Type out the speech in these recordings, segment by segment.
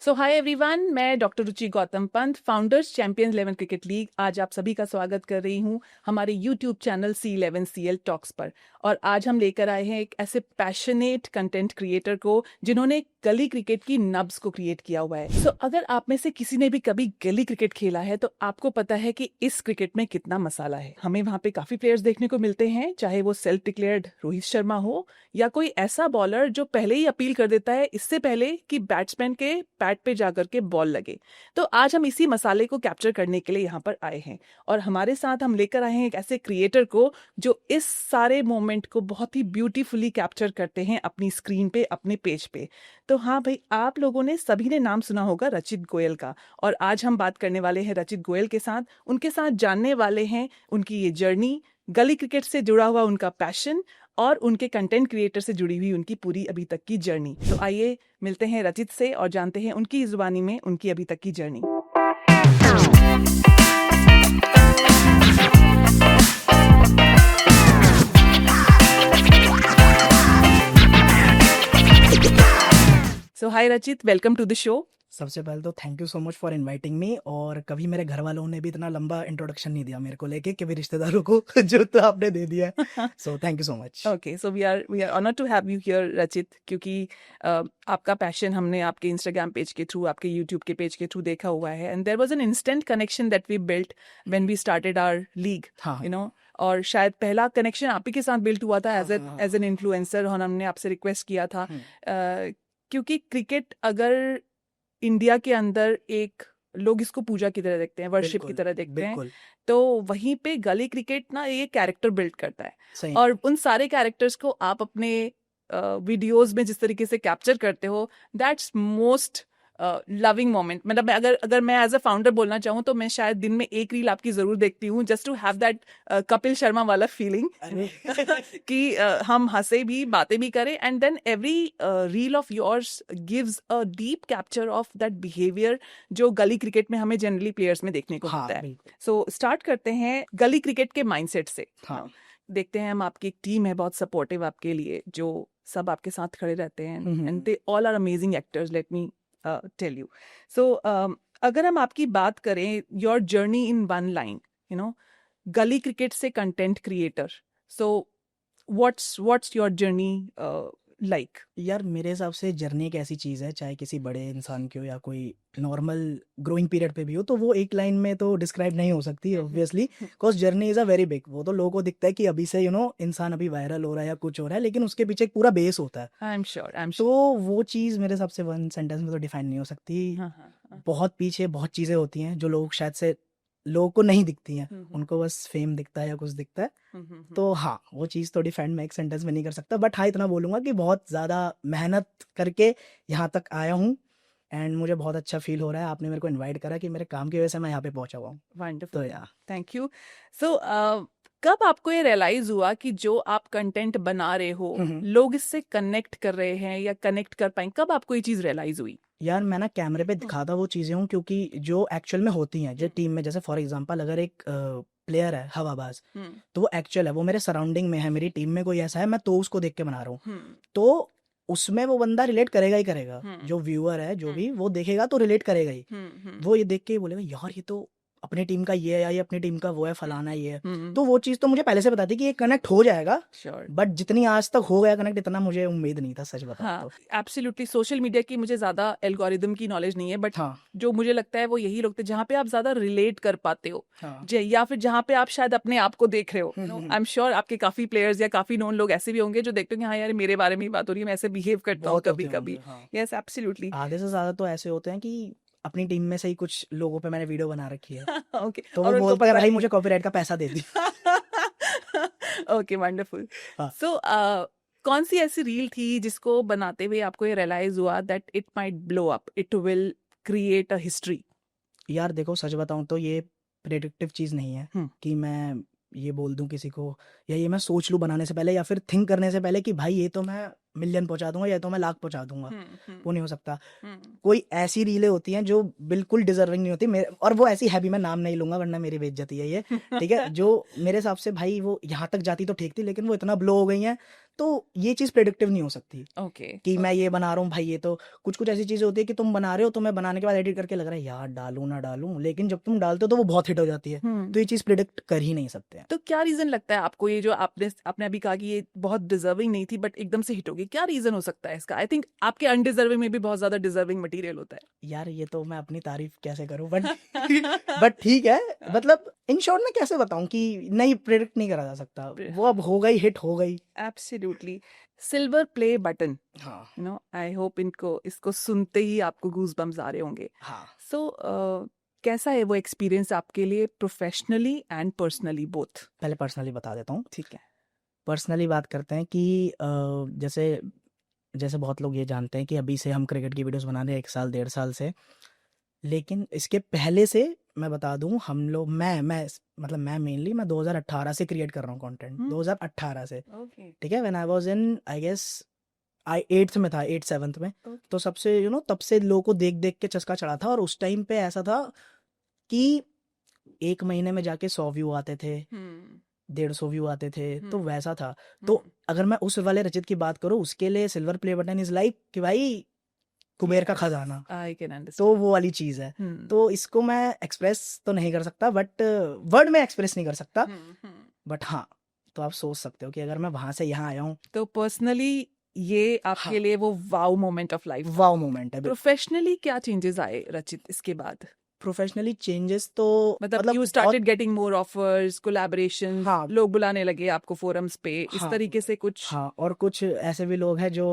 सो hi everyone, मैं doctor Ruchi Gautam Pant, founders champions 11 cricket league. आज आप सभी का स्वागत कर रही हूं हमारे यूट्यूब चैनल C11CL टॉक्स पर। और आज हम लेकर आए हैं एक ऐसे पैशनेट कंटेंट क्रिएटर को जिन्होंने गली क्रिकेट की नब्ज को क्रिएट किया हुआ है। सो अगर आप में से किसी ने भी कभी गली क्रिकेट खेला है तो आपको पता है कि इस क्रिकेट में कितना मसाला है। हमें वहां पे काफी प्लेयर्स देखने को मिलते हैं, चाहे वो सेल्फ डिक्लेयर्ड रोहित शर्मा हो या कोई ऐसा बॉलर जो पहले ही अपील कर देता है इससे पहले कि बैट्समैन के पैड पे जाकर के बॉल लगे। तो आज हम इसी मसाले को कैप्चर करने के लिए यहाँ पर आए हैं और हमारे साथ हम लेकर आए हैं एक ऐसे क्रिएटर को जो इस सारे मोमेंट को बहुत ही ब्यूटीफुली कैप्चर करते हैं अपनी स्क्रीन पे, अपने पेज पे। तो हाँ भाई, आप लोगों ने सभी ने नाम सुना होगा रचित गोयल का, और आज हम बात करने वाले हैं रचित गोयल के साथ। उनके साथ जानने वाले हैं उनकी ये जर्नी, गली क्रिकेट से जुड़ा हुआ उनका पैशन और उनके कंटेंट क्रिएटर से जुड़ी हुई उनकी पूरी अभी तक की जर्नी। तो आइए मिलते हैं रचित से और जानते हैं उनकी जुबानी में उनकी अभी तक की जर्नी। सो हाय रचित, वेलकम टू द शो। सबसे पहले तो thank you so much for inviting me. और कभी मेरे घर वालों ने भी इतना लंबा इंट्रोडक्शन नहीं दिया मेरे को लेके, कभी रिश्तेदारों को जो तो आपने दे दिया है। So thank you so much. Okay, so we are honoured to have you here Rachit, क्योंकि आपका पैशन हमने आपके इंस्टाग्राम पेज के थ्रू, आपके यूट्यूब के पेज के थ्रू देखा हुआ है, and there was an instant connection that we built when we started our league, you know. और शायद पहला कनेक्शन आप ही के साथ बिल्ट हुआ था एज एन इन्फ्लुएंसर, और हमने आपसे रिक्वेस्ट किया था क्योंकि क्रिकेट अगर इंडिया के अंदर एक लोग इसको पूजा की तरह देखते हैं, वर्शिप की तरह देखते हैं, तो वहीं पे गली क्रिकेट ना ये कैरेक्टर बिल्ड करता है। और उन सारे कैरेक्टर्स को आप अपने वीडियोस में जिस तरीके से कैप्चर करते हो, दैट्स मोस्ट लविंग मोमेंट। मतलब अगर मैं एज अ फाउंडर बोलना चाहूँ तो मैं शायद दिन में एक रील आपकी जरूर देखती हूँ, just to have that Kapil Sharma वाला फीलिंग कि हम हंसे भी, बातें भी करें, and then every reel of yours gives a deep capture of that behaviour जो गली क्रिकेट में हमें जनरली प्लेयर्स में देखने को मिलता है। सो स्टार्ट करते हैं गली क्रिकेट के माइंडसेट से। देखते हैं हम, आपकी एक टीम है बहुत सपोर्टिव आपके लिए, जो सब आपके साथ खड़े रहते हैं, and they all are amazing actors, let me tell you. So अगर हम आपकी बात करें, your journey in one line, you know, गली क्रिकेट से content creator, so what's your journey like? यार मेरे हिसाब से जर्नी एक ऐसी चीज़ है, चाहे किसी बड़े इंसान की हो या कोई नॉर्मल ग्रोइंग पीरियड पे भी हो, तो वो एक लाइन में तो डिस्क्राइब नहीं हो सकती obviously, because journey is a very big. वो तो लोगों को दिखता है कि अभी से इंसान अभी वायरल हो रहा है या कुछ हो रहा है, लेकिन उसके पीछे एक पूरा बेस होता है। आई एम श्योर। तो वो चीज़ मेरे हिसाब से वन सेंटेंस में तो डिफाइन नहीं हो सकती। बहुत पीछे बहुत चीज़ें होती हैं जो लोग शायद से लोगों को नहीं दिखती हैं, उनको बस फेम दिखता है या कुछ दिखता है। तो हाँ, वो चीज़ तो डिफाइन मैं एक सेंटेंस में नहीं कर सकता, बट हाँ इतना बोलूँगा कि बहुत ज़्यादा मेहनत करके यहाँ तक आया हूँ, एंड मुझे बहुत अच्छा फील हो रहा है। आपने मेरे को इनवाइट करा कि मेरे काम की वजह से मैं यहाँ पे पहुँचा हुआ हूँ। वंडरफुल, तो या थैंक यू। सो कब आपको ये रियलाइज हुआ कि जो आप कंटेंट बना रहे हो लोग इससे कनेक्ट कर रहे हैं या कनेक्ट कर पाए? कब आपको ये चीज़ रियलाइज हुई? यार मैं ना कैमरे पे दिखाता वो चीज़ें हूँ क्योंकि जो एक्चुअल में होती हैं जो टीम में, जैसे फॉर एग्जांपल अगर एक प्लेयर है हवाबाज, तो वो एक्चुअल है, वो मेरे सराउंडिंग में है, मेरी टीम में कोई ऐसा है, मैं तो उसको देख के बना रहा हूँ, तो उसमें वो बंदा रिलेट करेगा ही करेगा। जो व्यूअर है जो भी वो देखेगा तो रिलेट करेगा ही। वो ये देख के बोलेगा यार ये तो अपनी टीम का ये है, या ये अपनी टीम का वो है, फलाना ये है। तो वो चीज़ तो मुझे पहले से पता थी कि ये कनेक्ट हो जाएगा, बट जितनी आज तक हो गया कनेक्ट, इतना मुझे उम्मीद नहीं था, सच बताऊं तो। एब्सोल्युटली। सोशल मीडिया की मुझे ज़्यादा एल्गोरिदम की नॉलेज नहीं है, बट जो मुझे लगता है वो यही लोग थे जहाँ पे आप ज़्यादा रिलेट कर पाते हो, या फिर जहाँ पे आप शायद अपने आप को देख रहे हो। आई एम श्योर आपके काफ़ी प्लेयर्स या काफ़ी नोन लोग ऐसे भी होंगे जो देखते होंगे हाँ यार मेरे बारे में ही बात हो रही है, मैं ऐसे बिहेव करता हूँ कभी कभी। Yes absolutely. आधे से ज़्यादा तो ऐसे होते हैं कि अपनी टीम में से ही कुछ लोगों पे मैंने वीडियो बना रखी है। ओके, तो वो बोलता है भाई मुझे कॉपीराइट का पैसा दे दी। Okay, wonderful. सो कौन सी ऐसी रील थी जिसको बनाते हुए आपको ये रियलाइज हुआ that it might blow up, it will create a history? यार देखो सच बताऊं तो ये प्रेडिक्टिव चीज़ नहीं है कि मैं ये बोल दूं किसी को, या ये मैं सोच लूं बनाने से पहले, या फिर थिंक करने से पहले कि भाई ये तो मैं मिलियन पहुंचा दूंगा या तो मैं लाख पहुंचा दूंगा। वो नहीं हो सकता। कोई ऐसी रीलें होती हैं जो बिल्कुल डिजर्विंग नहीं होती, और वो ऐसी है भी, मैं नाम नहीं लूंगा वरना मेरी बेइज्जती है ये, ठीक है। जो मेरे हिसाब से भाई वो यहाँ तक जाती तो ठीक थी, लेकिन वो इतना ब्लो हो गई हैं तो ये चीज प्रेडिक्टिव नहीं हो सकती ओके कि मैं ये बना रहा हूँ भाई, ये तो कुछ कुछ ऐसी चीजें होती है कि तुम बना रहे हो, तुम्हें बनाने के बाद एडिट करके लग रहा है यार डालूं ना डालूं, लेकिन जब तुम डालते हो तो वो बहुत हिट हो जाती है। तो ये चीज प्रिडिक्ट कर ही नहीं सकते हैं। तो क्या रीजन लगता है आपको, ये जो आपने आपने अभी कहा कि ये बहुत डिजर्विंग नहीं थी बट एकदम से हिट होगी, क्या रीजन हो सकता है इसका? आई थिंक आपके अनडिजर्विंग में भी बहुत ज्यादा डिजर्विंग मटेरियल होता यार ये तो मैं अपनी तारीफ कैसे करूं, बट ठीक है, मतलब इन शॉर्ट में कैसे बताऊं कि नहीं, प्रिडिक्ट नहीं करा जा सकता, वो अब हो गई, हिट हो गई। है। एब्सोल्युटली। सिल्वर प्ले बटन, हाँ यू नो, आई होप इसको सुनते ही आपको गूज बम्स आ रहे होंगे। हाँ। सो कैसा है वो एक्सपीरियंस आपके लिए, प्रोफेशनली एंड पर्सनली बोथ? पहले पर्सनली बता देता हूँ। ठीक है। पर्सनली बात करते हैं कि जैसे जैसे बहुत लोग ये जानते हैं कि अभी से हम क्रिकेट की वीडियोस बना रहे हैं 1 साल 1.5 साल से, लेकिन इसके पहले से मैं बता दूं, हम लोग मैं मतलब मैं मेनली मैं 2018 से क्रिएट कर रहा हूँ कंटेंट, 2018 से। ओके। ठीक है, when I was in I guess I 8th में था, 8th 7th में। तो सबसे तब से लोगों को देख देख के चस्का चढ़ा था, और उस टाइम पे ऐसा था कि 1 महीने में जाके 100 व्यू आते थे, 150 व्यू आते थे, तो वैसा था। तो अगर मैं उस वाले रचित की बात करूँ, उसके लिए silver play button is like कि भाई कुबेर का खजाना, आई कैन अंडरस्टैंड। तो वो वाली चीज है। तो इसको मैं एक्सप्रेस तो नहीं कर सकता, बट वर्ड में एक्सप्रेस नहीं कर सकता, बट हाँ, तो आप सोच सकते हो कि अगर मैं वहां से यहाँ आया हूँ, तो पर्सनली ये आपके हाँ, लिए वो wow moment of life, wow moment है। प्रोफेशनली क्या चेंजेस आए रचित इसके बाद? प्रोफेशनली चेंजेस तो मतलब you started getting more offers, collaboration, हाँ लोग बुलाने लगे आपको फोरम्स पे, इस हाँ तरीके से कुछ? हाँ, और कुछ ऐसे भी लोग हैं जो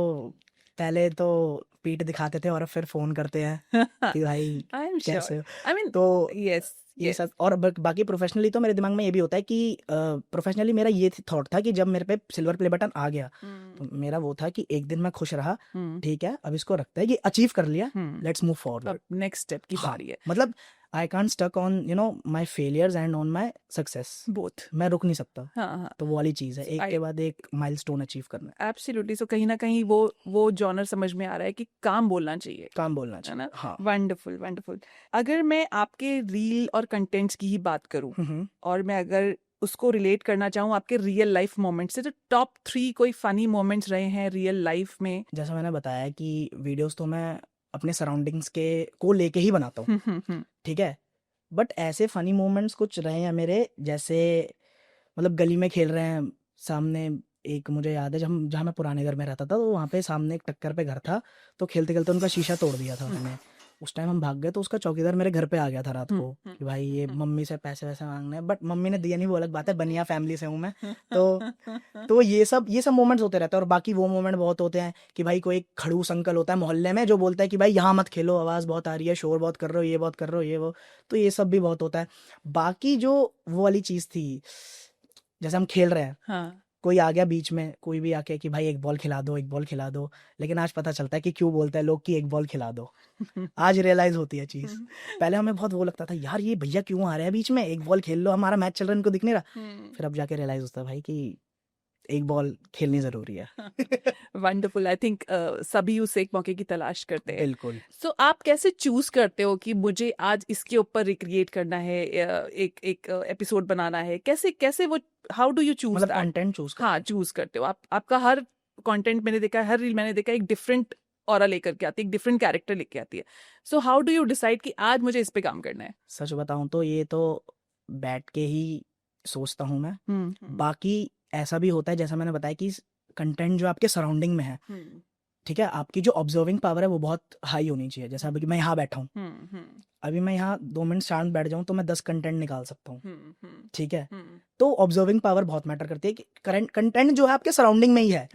पहले तो पीठ दिखाते थे और फिर फोन करते हैं कि भाई आई एम कैसे श्योर, हो। आई मीन तो यस ये सब, और बाकी प्रोफेशनली तो मेरे दिमाग में ये भी होता है कि प्रोफेशनली मेरा ये थॉट था कि जब मेरे पे सिल्वर प्ले बटन आ गया, तो मेरा वो था कि एक दिन मैं खुश रहा, ठीक है, अब इसको रखते हैं कि अचीव कर लिया, let's move forward, next step की बारी है। मतलब I can't stuck on my failures and on my success, both. मैं रुक नहीं सकता। हाँ। तो वो वाली चीज है, एक I- के बाद एक माइलस्टोन अचीव करना है। एब्सोल्युटली। सो कहीं ना कहीं वो जॉनर समझ में आ रहा है कि काम बोलना चाहिए, काम बोलना है चाहिए, ना? हाँ। Wonderful wonderful. अगर मैं आपके रील और कंटेंट्स की ही बात करूं, और मैं अगर उसको रिलेट करना चाहूँ आपके रियल लाइफ मोमेंट्स से, तो टॉप 3 कोई फनी मोमेंट्स रहे हैं रियल लाइफ में? जैसा मैंने बताया कि वीडियोस तो मैं अपने सराउंडिंग्स के को लेके ही बनाता हूँ, ठीक है, बट ऐसे फनी मोमेंट्स कुछ रहे हैं मेरे, जैसे मतलब गली में खेल रहे हैं, सामने एक मुझे याद है जहाँ मैं पुराने घर में रहता था, तो वहाँ पे सामने एक टक्कर पे घर था, तो खेलते खेलते उनका शीशा तोड़ दिया था उसने। उस टाइम हम भाग गए, तो उसका चौकीदार मेरे घर पे आ गया था रात को कि भाई ये मम्मी से पैसे वैसे मांगने हैं, बट मम्मी ने दिया नहीं, वो अलग बात है, बनिया फैमिली से हूँ मैं। तो ये सब मोमेंट्स होते रहते हैं। और बाकी वो मोमेंट बहुत होते हैं कि भाई कोई खड़ूस अंकल होता है मोहल्ले में जो बोलता है कि भाई यहाँ मत खेलो, आवाज़ बहुत आ रही है, शोर बहुत कर रहे हो, ये बहुत कर रहे हो, ये वो, तो ये सब भी बहुत होता है। बाकी जो वो वाली चीज़ थी, जैसे हम खेल रहे हैं, कोई आ गया बीच में, कोई भी आके कि भाई एक बॉल खिला दो, एक बॉल खिला दो, लेकिन आज पता चलता है कि क्यों बोलते हैं लोग कि एक बॉल खिला दो। आज रियलाइज होती है चीज। पहले हमें बहुत वो लगता था यार ये भैया क्यों आ रहे हैं बीच में, एक बॉल खेल लो, हमारा मैच चल रहा है, इनको दिख नहीं रहा। फिर अब जाके रियलाइज होता है भाई कि एक बॉल खेलनी जरूरी है। वंडरफुल। आई थिंक सभी उस एक मौके की तलाश करते हैं। बिल्कुल। सो आप कैसे चूज करते हो कि मुझे आज इसके ऊपर रिक्रिएट करना है, एक एपिसोड बनाना है? कैसे कैसे वो, हाउ डू यू चूज मतलब दैट? कंटेंट चूज हाँ, चूज करते हो आप। आपका हर कंटेंट मैंने देखा है, हर रील मैंने देखा है, एक डिफरेंट ऑरा लेकर के आती है, एक डिफरेंट कैरेक्टर लेके आती है। So how do you decide कि आज मुझे इस पे काम करना है? सच बताऊं तो ये तो बैठ के ही सोचता हूँ मैं। बाकी ऐसा भी होता है, जैसा मैंने बताया कि कंटेंट जो आपके सराउंडिंग में है, ठीक है, आपकी जो ऑब्जर्विंग पावर है वो बहुत हाई होनी चाहिए। जैसे अभी मैं यहाँ बैठा हूँ, अभी मैं यहाँ 2 मिनट शांत बैठ जाऊँ तो मैं 10 कंटेंट निकाल सकता हूँ, ठीक है। तो ऑब्जर्विंग पावर बहुत मैटर करती है कि करंट कंटेंट जो है आपके सराउंडिंग में ही है।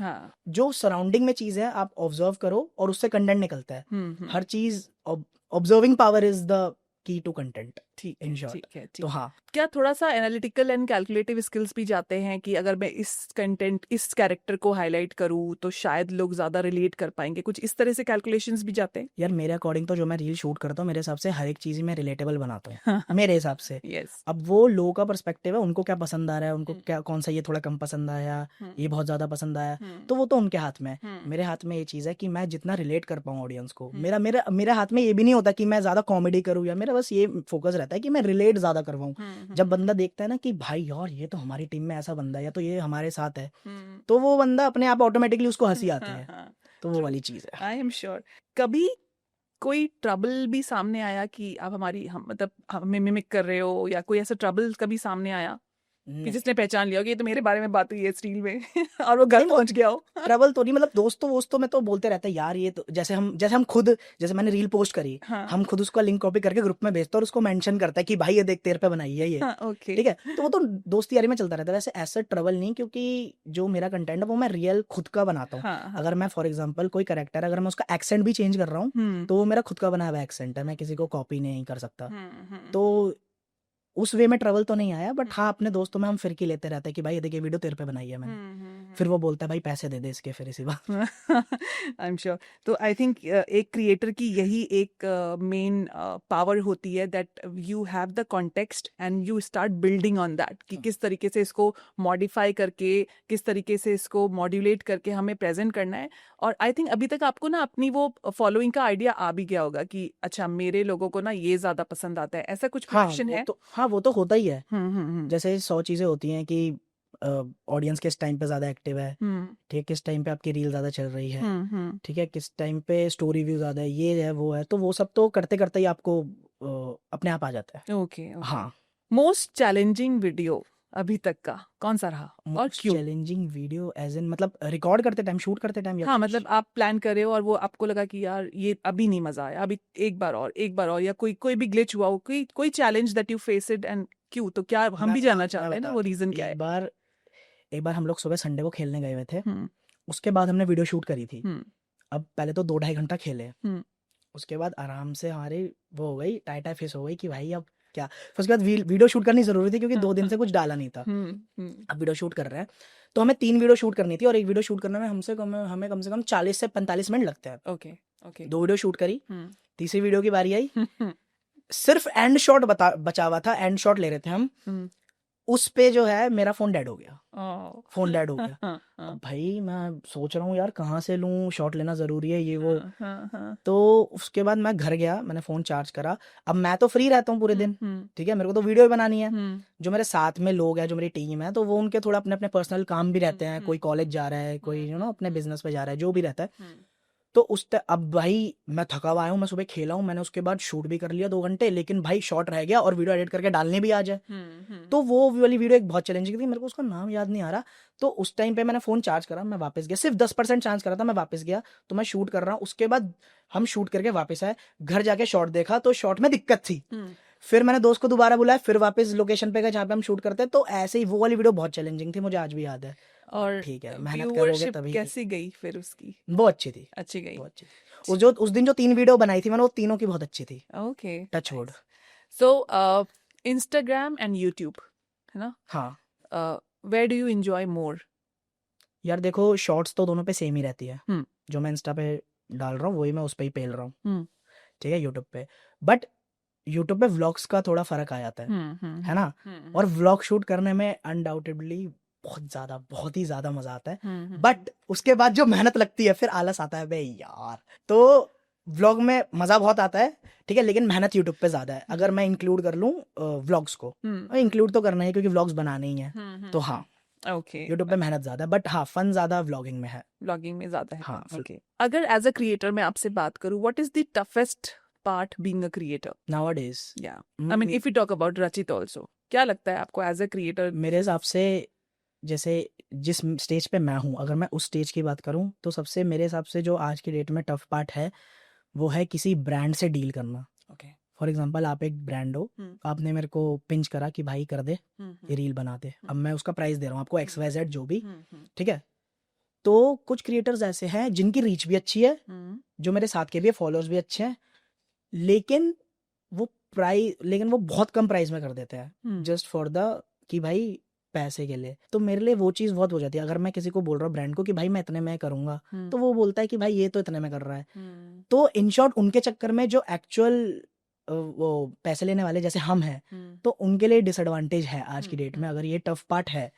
जो सराउंडिंग में चीज है आप ऑब्जर्व करो और उससे कंटेंट निकलता है। हर चीज, observing power is the key to content, ठीक इन शॉर्ट। ठीक है। तो हाँ, क्या थोड़ा सा एनालिटिकल एंड कैलकुलेटिव स्किल्स भी जाते हैं कि अगर मैं इस कंटेंट, इस कैरेक्टर को हाईलाइट करूँ तो शायद लोग ज्यादा रिलेट कर पाएंगे, कुछ इस तरह से कैलकुलेशंस भी जाते हैं? यार मेरे अकॉर्डिंग तो जो मैं रील शूट करता हूँ, मेरे हिसाब से हर एक चीज ही मैं रिलेटेबल बनाता हूँ मेरे हिसाब से। यस। अब वो लोगों का पर्सपेक्टिव है, उनको क्या पसंद आ रहा है, उनको क्या, कौन सा ये थोड़ा कम पसंद आया, ये बहुत ज्यादा पसंद आया, तो वो तो उनके हाथ में है। मेरे हाथ में ये चीज है कि मैं जितना रिलेट कर पाऊँ ऑडियंस को। मेरा हाथ में ये भी नहीं होता कि मैं ज्यादा कॉमेडी करूँ, या मेरा बस ये फोकस रहता रहता है कि मैं रिलेट ज्यादा करवाऊं। जब बंदा देखता है ना कि भाई यार ये तो हमारी टीम में ऐसा बंदा है या तो ये हमारे साथ है, तो वो बंदा अपने आप ऑटोमेटिकली उसको हंसी आती है। तो वो वाली चीज है। आई एम श्योर। कभी कोई ट्रबल भी सामने आया कि आप हम मतलब हमें मिमिक कर रहे हो, या कोई ऐसा ट्रबल कभी सामने आया कि नहीं, जिसने पहचान लिया हो कि ये तो मेरे बारे में बात हुई है स्टील में और वो घर नहीं, पहुंच गया हो? ट्रबल तो नहीं, मतलब दोस्तों में तो बोलते रहते हैं यार ये तो, जैसे हम खुद, जैसे मैंने रील पोस्ट करी, हाँ हम खुद उसका लिंक कॉपी करके ग्रुप में भेजते हैं और उसको मेंशन करता है कि भाई ये देख तेरे पे बनाई है ये। हाँ ओके। ठीक है, तो वो तो दोस्ती यारी में चलता रहता है। वैसे ऐसा ट्रबल नहीं, क्योंकि जो मेरा कंटेंट है वो मैं रियल खुद का बनाता हूँ। हाँ हाँ। अगर मैं फॉर एग्जांपल कोई करेक्टर, अगर मैं उसका एक्सेंट भी चेंज कर रहा हूँ तो वो मेरा खुद का बनाया हुआ एक्सेंट है, मैं किसी को कॉपी नहीं कर सकता। तो उस वे में ट्रबल तो नहीं आया, बट हाँ अपने दोस्तों में हम फिरकी लेते रहते हैं कि भाई ये देखिए वीडियो तेरे पे बनाई है मैंने। फिर वो बोलता है भाई पैसे दे दे इसके, फिर इसी बात। आई एम श्योर। तो आई थिंक एक क्रिएटर की यही एक मेन पावर होती है, that you have the context and you start building on that कि किस तरीके से इसको मॉडिफाई करके, किस तरीके से इसको मॉड्यूलेट करके हमें प्रेजेंट करना है। और आई थिंक अभी तक आपको ना अपनी वो फॉलोइंग का आइडिया आ भी गया होगा कि अच्छा मेरे लोगों को ना ये ज्यादा पसंद आता है, ऐसा कुछ प्रोडक्शन है? हाँ वो तो होता ही है। हम्म। जैसे 100 चीजें होती हैं कि ऑडियंस किस टाइम पे ज्यादा एक्टिव है, ठीक है, किस टाइम पे आपकी रील ज्यादा चल रही है, ठीक है, किस टाइम पे स्टोरी व्यू ज्यादा है, ये है वो है, तो वो सब तो करते करते ही आपको अपने आप आ जाता है। ओके। हाँ। मोस्ट चैलेंजिंग वीडियो अभी तक का कौन सा रहा और क्यों? चैलेंजिंग वीडियो एज इन मतलब रिकॉर्ड करते टाइम, शूट करते टाइम, या हाँ मतलब आप प्लान कर रहे हो और वो आपको लगा कि यार ये अभी नहीं मजा आया, अभी एक बार और, या कोई भी ग्लिच हुआ हो, कोई challenge that you faced and क्यों? तो क्या हम भी जानना चाहते हैं ना वो रीजन क्या है? एक बार हम लोग सुबह संडे को खेलने गए हुए थे, हम्म उसके बाद हमने वीडियो शूट करी थी। हम्म अब पहले तो 2-2.5 घंटा खेले, हम्म उसके बाद आराम से हमारी वो हो गई, टाइटा फेस हो गई कि भाई अब क्या। फिर उसके बाद वीडियो शूट करनी जरूरी थी क्योंकि 2 दिन से कुछ डाला नहीं था। अब वीडियो शूट कर रहे हैं, तो हमें 3 वीडियो शूट करनी थी और एक वीडियो शूट करने में हमें कम से कम 40 से 45 मिनट लगते हैं। Okay okay. 2 वीडियो शूट करी, तीसरी वीडियो की बारी आई, सिर्फ एंड शॉट बचा हुआ था, एंड शॉट ले रहे थे हम, उस पे जो है मेरा फोन डेड हो गया। फोन डेड हो गया। अब भाई मैं सोच रहा हूँ यार कहाँ से लूँ, शॉट लेना जरूरी है ये वो। तो उसके बाद मैं घर गया, मैंने फोन चार्ज करा। अब मैं तो फ्री रहता हूँ पूरे दिन, ठीक है, मेरे को तो वीडियो भी बनानी है। जो मेरे साथ में लोग हैं, जो मेरी टीम है, तो वो उनके थोड़ा अपने अपने पर्सनल काम भी रहते हैं, कोई कॉलेज जा रहा है, कोई अपने बिजनेस पे जा रहा है, जो भी रहता है। तो अब भाई मैं थका हुआ आया हूँ, मैं सुबह खेला हूँ मैंने, उसके बाद शूट भी कर लिया 2 घंटे, लेकिन भाई शॉट रह गया और वीडियो एडिट करके डालने भी आ जाए। तो वो वाली वीडियो एक बहुत चैलेंजिंग थी, मेरे को उसका नाम याद नहीं आ रहा। तो उस टाइम पे मैंने फोन चार्ज करा, मैं वापस गया, सिर्फ 10% चार्ज करा था, मैं वापस गया, तो मैं शूट कर रहा हूँ। उसके बाद हम शूट करके वापस आए, घर जाके शॉट देखा तो शॉट में दिक्कत थी। फिर मैंने दोस्त को दोबारा बुलाया, फिर वापस लोकेशन पे गए जहाँ पे हम शूट करते हैं। तो ऐसे ही वो वाली वीडियो बहुत चैलेंजिंग थी, मुझे आज भी याद है। और ठीक है, मेहनत करोगे व्यूअरशिप तभी। कैसी गई फिर उसकी? वो अच्छी थी, अच्छी गई। बहुत अच्छी थी। उस दिन जो 3 वीडियो बनाई थी मैंने, वो तीनों की बहुत अच्छी थी। Okay. Touch wood. So Instagram and YouTube, है ना? हाँ where do you enjoy more? यार देखो, शॉर्ट्स तो दोनों पे सेम ही रहती है, जो मैं इंस्टा पे डाल रहा हूँ वही मैं उस पे ही पेल रहा हूँ, ठीक है, यूट्यूब पे। बट यूट्यूब पे व्लॉग्स का थोड़ा फर्क आ जाता है ना? और व्लॉग शूट करने में अनडाउटेडली बहुत ही ज्यादा मजा आता है। बट उसके बाद जो मेहनत लगती है फिर आलस आता है बे यार। तो व्लॉग में मजा बहुत आता है, ठीक है, लेकिन मेहनत यूट्यूब पे ज्यादा है। अगर मैं इंक्लूड कर लूँ व्लॉग्स को, इंक्लूड तो करना है क्योंकि व्लॉग्स बनाने ही हैं, तो हाँ ओके। यूट्यूब पे मेहनत ज्यादा है, बट हाँ फन ज्यादा व्लॉगिंग में है। व्लॉगिंग में ज्यादा है। हाँ, ओके। अगर एज अ क्रिएटर मैं आपसे बात करूं, what is the toughest part being a creator nowadays? या I mean if you talk about Rachit also, क्या लगता है आपको एज अ क्रिएटर? मेरे हिसाब से जैसे जिस स्टेज पे मैं हूँ, अगर मैं उस स्टेज की बात करूँ, तो सबसे मेरे हिसाब से जो आज की डेट में टफ पार्ट है वो है किसी ब्रांड से डील करना। ओके। फॉर एग्जांपल आप एक ब्रांड हो, आपने मेरे को पिंच करा कि भाई कर दे ये रील बना दे, अब मैं उसका प्राइस दे रहा हूँ आपको XYZ जो भी, ठीक है। तो कुछ क्रिएटर्स ऐसे हैं जिनकी रीच भी अच्छी है, जो मेरे साथ के भी फॉलोअर्स भी अच्छे हैं, लेकिन वो बहुत कम प्राइस में कर देते हैं, जस्ट फॉर द कि भाई पैसे के लिए। तो मेरे लिए वो चीज बहुत हो जाती है। अगर मैं किसी को बोल रहा हूँ ब्रांड को कि भाई मैं इतने में करूंगा, तो वो बोलता है कि भाई ये तो इतने में कर रहा है। तो इन शॉर्ट उनके चक्कर में जो एक्चुअल वो पैसे लेने वाले जैसे हम हैं, तो उनके लिए डिसएडवांटेज है आज की डेट में। अगर ये टफ पार्ट है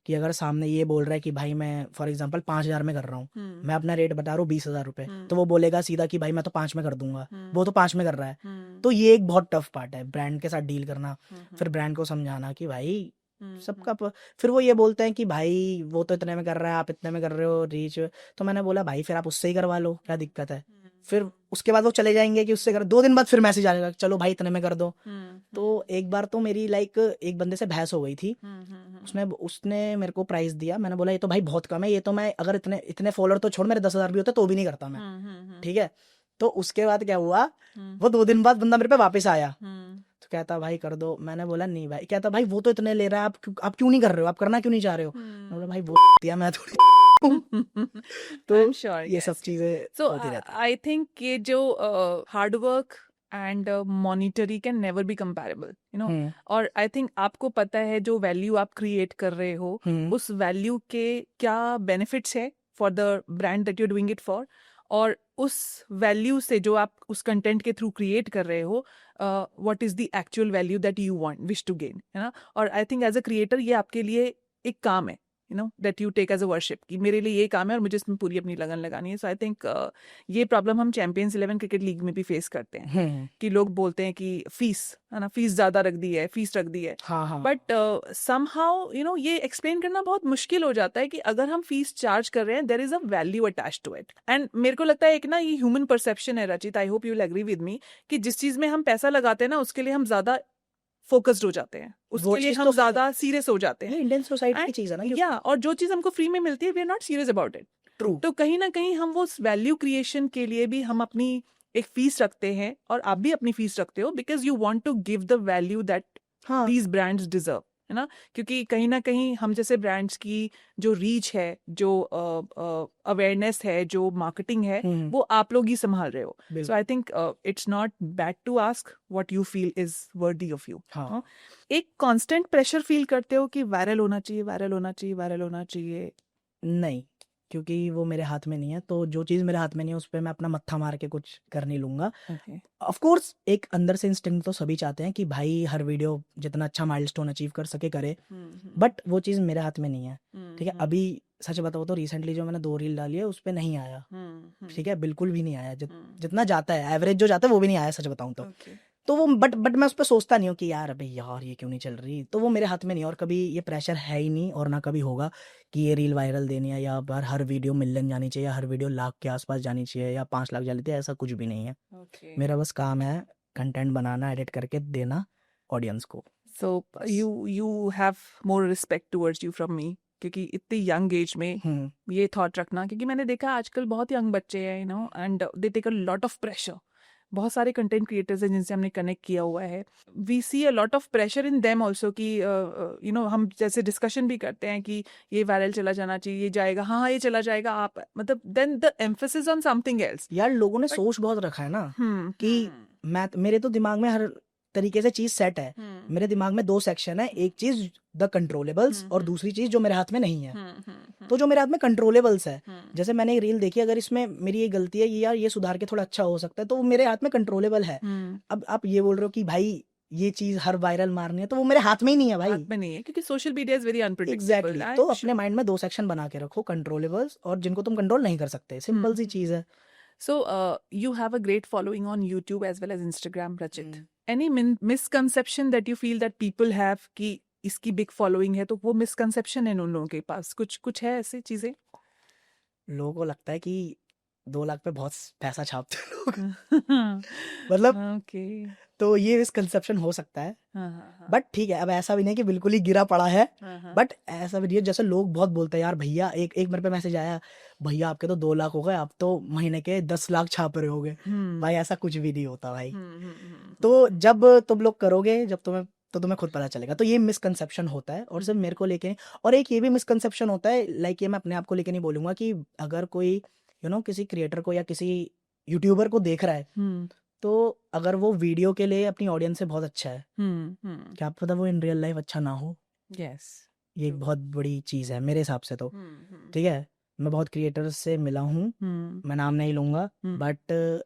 कि अगर सामने ये बोल रहा है कि भाई मैं फॉर एग्जांपल 5,000 में कर रहा हूँ, मैं अपना रेट बता रहा हूँ 20,000 रुपए, तो वो बोलेगा सीधा कि भाई मैं तो 5 में कर दूंगा, वो तो 5 में कर रहा है, तो ये एक बहुत टफ पार्ट है, ब्रांड के साथ डील करना, फिर ब्रांड को समझाना कि भाई सबका फिर वो ये बोलते हैं कि भाई वो तो इतने में कर रहा है, आप इतने में कर रहे हो रीच। तो मैंने बोला भाई फिर आप उससे ही करवा लो, क्या दिक्कत है। फिर उसके बाद वो चले जाएंगे कि उससे कर, 2 दिन बाद फिर मैसेज आएगा चलो भाई इतने में कर दो। तो एक बार तो मेरी एक बंदे से बहस हो गई थी, उसने मेरे को प्राइस दिया, मैंने बोला ये तो भाई बहुत कम है, ये तो मैं अगर इतने फॉलोअर तो छोड़, मेरे 10,000 भी होते तो भी नहीं करता मैं, ठीक है। तो उसके बाद क्या हुआ, वो 2 दिन बाद बंदा मेरे पे वापस आया, तो कहता भाई कर दो। मैंने बोला नहीं भाई, कहता भाई वो तो इतने ले रहा है, आप क्यों नहीं कर रहे हो, आप करना क्यों नहीं चाह रहे हो। मैंने बोला भाई वो दिया मैं थोड़ी तो I'm sure, ये सब yes. चीजें So होती रहती I think ये जो hard work and monetary can never be comparable, you know. हैं। और I think आपको पता है जो वैल्यू आप क्रिएट कर रहे हो, उस वैल्यू के क्या बेनिफिट्स है for the brand that you doing it for, और उस वैल्यू से जो आप उस कंटेंट के थ्रू क्रिएट कर रहे हो, what is the actual value that you want wish to gain, है ना। और I think as a creator ये आपके लिए एक काम है, you know, that you take as a worship, कि मेरे लिए ये काम है और मुझे इसमें पूरी अपनी लगन लगानी है। सो आई थिंक ये प्रॉब्लम हम चैंपियंस 11 क्रिकेट लीग में भी फेस करते हैं कि लोग बोलते हैं कि फीस है ना, फीस ज्यादा रख दी है, फीस रख दी है, हाँ बट समहाउ यू नो ये एक्सप्लेन करना बहुत मुश्किल हो जाता है कि अगर हम फीस चार्ज कर रहे हैं there is a value attach to it. And मेरे को लगता है एक ना ये ह्यूमन परसेप्शन है Rachit, I hope you will agree with me, कि जिस चीज में हम पैसा लगाते हैं ना उसके लिए हम ज्यादा फोकस्ड हो जाते हैं, वो उसके लिए चीज हम तो ज्यादा सीरियस हो जाते ये हैं। इंडियन सोसाइटी की एंड चीज है ना, या और जो चीज हमको फ्री में मिलती है we are not serious about it. True. तो कहीं ना कहीं हम वो वैल्यू क्रिएशन के लिए भी हम अपनी एक फीस रखते हैं, और आप भी अपनी फीस रखते हो, because you want to give the value that हाँ दीज ब्रांड्स डिजर्व, है ना। क्योंकि कहीं ना कहीं हम जैसे ब्रांड्स की जो रीच है, जो अवेयरनेस है, जो मार्केटिंग है, वो आप लोग ही संभाल रहे हो। So I think it's not bad to ask what you feel is worthy of you. हाँ एक कांस्टेंट प्रेशर फील करते हो कि वायरल होना चाहिए, वायरल होना चाहिए, वायरल होना चाहिए? नहीं, क्योंकि वो मेरे हाथ में नहीं है, तो जो चीज़ मेरे हाथ में नहीं है उस पे मैं अपना मत्था मार के कुछ कर नहीं लूंगा। Okay. ऑफ कोर्स एक अंदर से इंस्टिंक्ट तो सभी चाहते हैं कि भाई हर वीडियो जितना अच्छा माइलस्टोन अचीव कर सके करे, बट वो चीज़ मेरे हाथ में नहीं है, ठीक है। अभी सच बताओ तो रिसेंटली जो मैंने 2 रील डाली है उस पे नहीं आया, ठीक है, बिल्कुल भी नहीं आया। जितना जाता है एवरेज जो जाता है वो भी नहीं आया, सच बताऊं तो। Okay. तो वो बट मैं उस पर सोचता नहीं हूँ कि यार अबे यार ये क्यों नहीं चल रही, तो वो मेरे हाथ में नहीं है, और कभी ये प्रेशर है ही नहीं, और ना कभी होगा कि ये रील वायरल देनी है, या हर वीडियो मिलियन जानी चाहिए, या हर वीडियो लाख के आसपास जानी चाहिए, या 5 लाख जानी चाहिए, ऐसा कुछ भी नहीं है। Okay. मेरा बस काम है कंटेंट बनाना, एडिट करके देना ऑडियंस को। So you have more respect towards you from me, क्योंकि इतनी यंग एज में ये थॉट रखना, क्योंकि मैंने देखा आजकल बहुत यंग बच्चे हैं, you know, and they take a lot of pressure. बहुत सारे कंटेंट क्रिएटर्स हैं जिनसे हमने कनेक्ट किया हुआ है, we see a lot of pressure in them also, कि यू नो हम जैसे डिस्कशन भी करते हैं कि ये वायरल चला जाना चाहिए, ये जाएगा, हाँ ये चला जाएगा, आप मतलब then the emphasis on something else. यार लोगों ने सोच बहुत रखा है ना कि मेरे तो दिमाग में हर तरीके से चीज सेट है। मेरे दिमाग में 2 सेक्शन है, एक चीज द कंट्रोलेबल्स और दूसरी चीज जो मेरे हाथ में नहीं है। तो जो मेरे हाथ में कंट्रोलेबल्स है, जैसे मैंने एक रील देखी, अगर इसमें मेरी ये गलती है, ये यार ये सुधार के थोड़ा अच्छा हो सकता है, तो वो मेरे हाथ में कंट्रोलेबल है। अब आप ये बोल रहे हो कि भाई ये चीज हर वायरल मारनी है, तो वो मेरे हाथ में ही नहीं है भाई, हाथ में नहीं है, क्योंकि social media is very unpredictable. Exactly. तो अपने माइंड में 2 सेक्शन बना के रखो, कंट्रोलेबल्स और जिनको तुम कंट्रोल नहीं कर सकते, सिंपल सी चीज है। So you have a great following on YouTube as well as Instagram, Rachit. Any misconception that you feel that people have कि इसकी big following है, तो वो misconception है उन लोगों के पास, कुछ है ऐसी चीजें? लोगों को लगता है कि 2 लाख पे बहुत पैसा छापते हैं लोग मतलब Okay. तो ये मिसकंसेप्शन हो सकता है, बट ठीक है, अब ऐसा भी नहीं कि बिल्कुल ही गिरा पड़ा है, बट ऐसा भी नहीं है। जैसे लोग बहुत बोलते हैं यार भैया, एक मेरे पे मैसेज आया, भैया आपके तो 2 लाख हो गए, आप तो महीने के 10 लाख छाप रहे होगे। भाई ऐसा कुछ भी नहीं होता भाई। तो जब तुम लोग करोगे, तो तुम्हें खुद पता चलेगा। तो ये मिसकंसेप्शन होता है, और सिर्फ मेरे को लेके, और एक ये भी मिसकंसेप्शन होता है, लाइक ये मैं अपने आप को लेके नहीं बोलूंगा, कि अगर कोई किसी क्रिएटर को या किसी यूट्यूबर को देख रहा है, तो अगर वो वीडियो के लिए अपनी ऑडियंस से बहुत अच्छा है, क्या पता वो इन रियल लाइफ अच्छा ना हो। Yes. ये एक बहुत बड़ी चीज है मेरे हिसाब से तो, ठीक है। मैं बहुत क्रिएटर्स से मिला हूँ, मैं नाम नहीं लूंगा, बट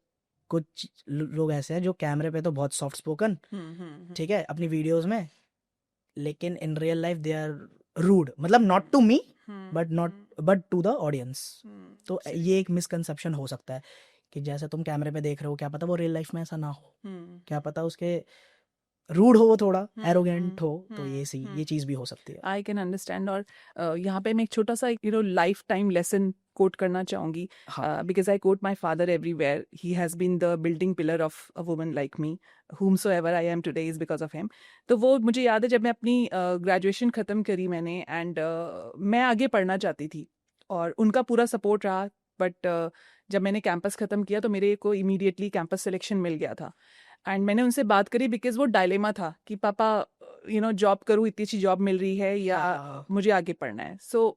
कुछ लोग ऐसे हैं जो कैमरे पे तो बहुत सॉफ्ट स्पोकन, ठीक है, अपनी वीडियोस में, लेकिन in real life they are rude, मतलब not to me but to the audience. तो ये एक मिसकंसेप्शन हो सकता है कि जैसे तुम कैमरे पे देख रहे हो, क्या पता वो रियल लाइफ में ऐसा ना हो, हम्म क्या पता उसके रूड हो वो थोड़ा एरोगेंट हो, तो ये हम्म ये चीज भी हो सकती है। I can understand. और यहाँ पे मैं एक छोटा सा लाइफ टाइम लेसन कोट करना चाहूंगी, हाँ because I quote my father everywhere, he has been the building pillar of a woman like me, whomsoever I am today is because of him। तो वो मुझे याद है जब मैं अपनी ग्रेजुएशन ख़त्म करी मैंने, एंड मैं आगे पढ़ना चाहती थी और उनका पूरा सपोर्ट रहा, बट जब मैंने कैंपस ख़त्म किया तो मेरे को इमीडिएटली कैंपस सिलेक्शन मिल गया था। एंड मैंने उनसे बात करी बिकॉज वो डायलेमा था कि पापा जॉब करूँ, इतनी अच्छी जॉब मिल रही है, या हाँ मुझे आगे पढ़ना है। So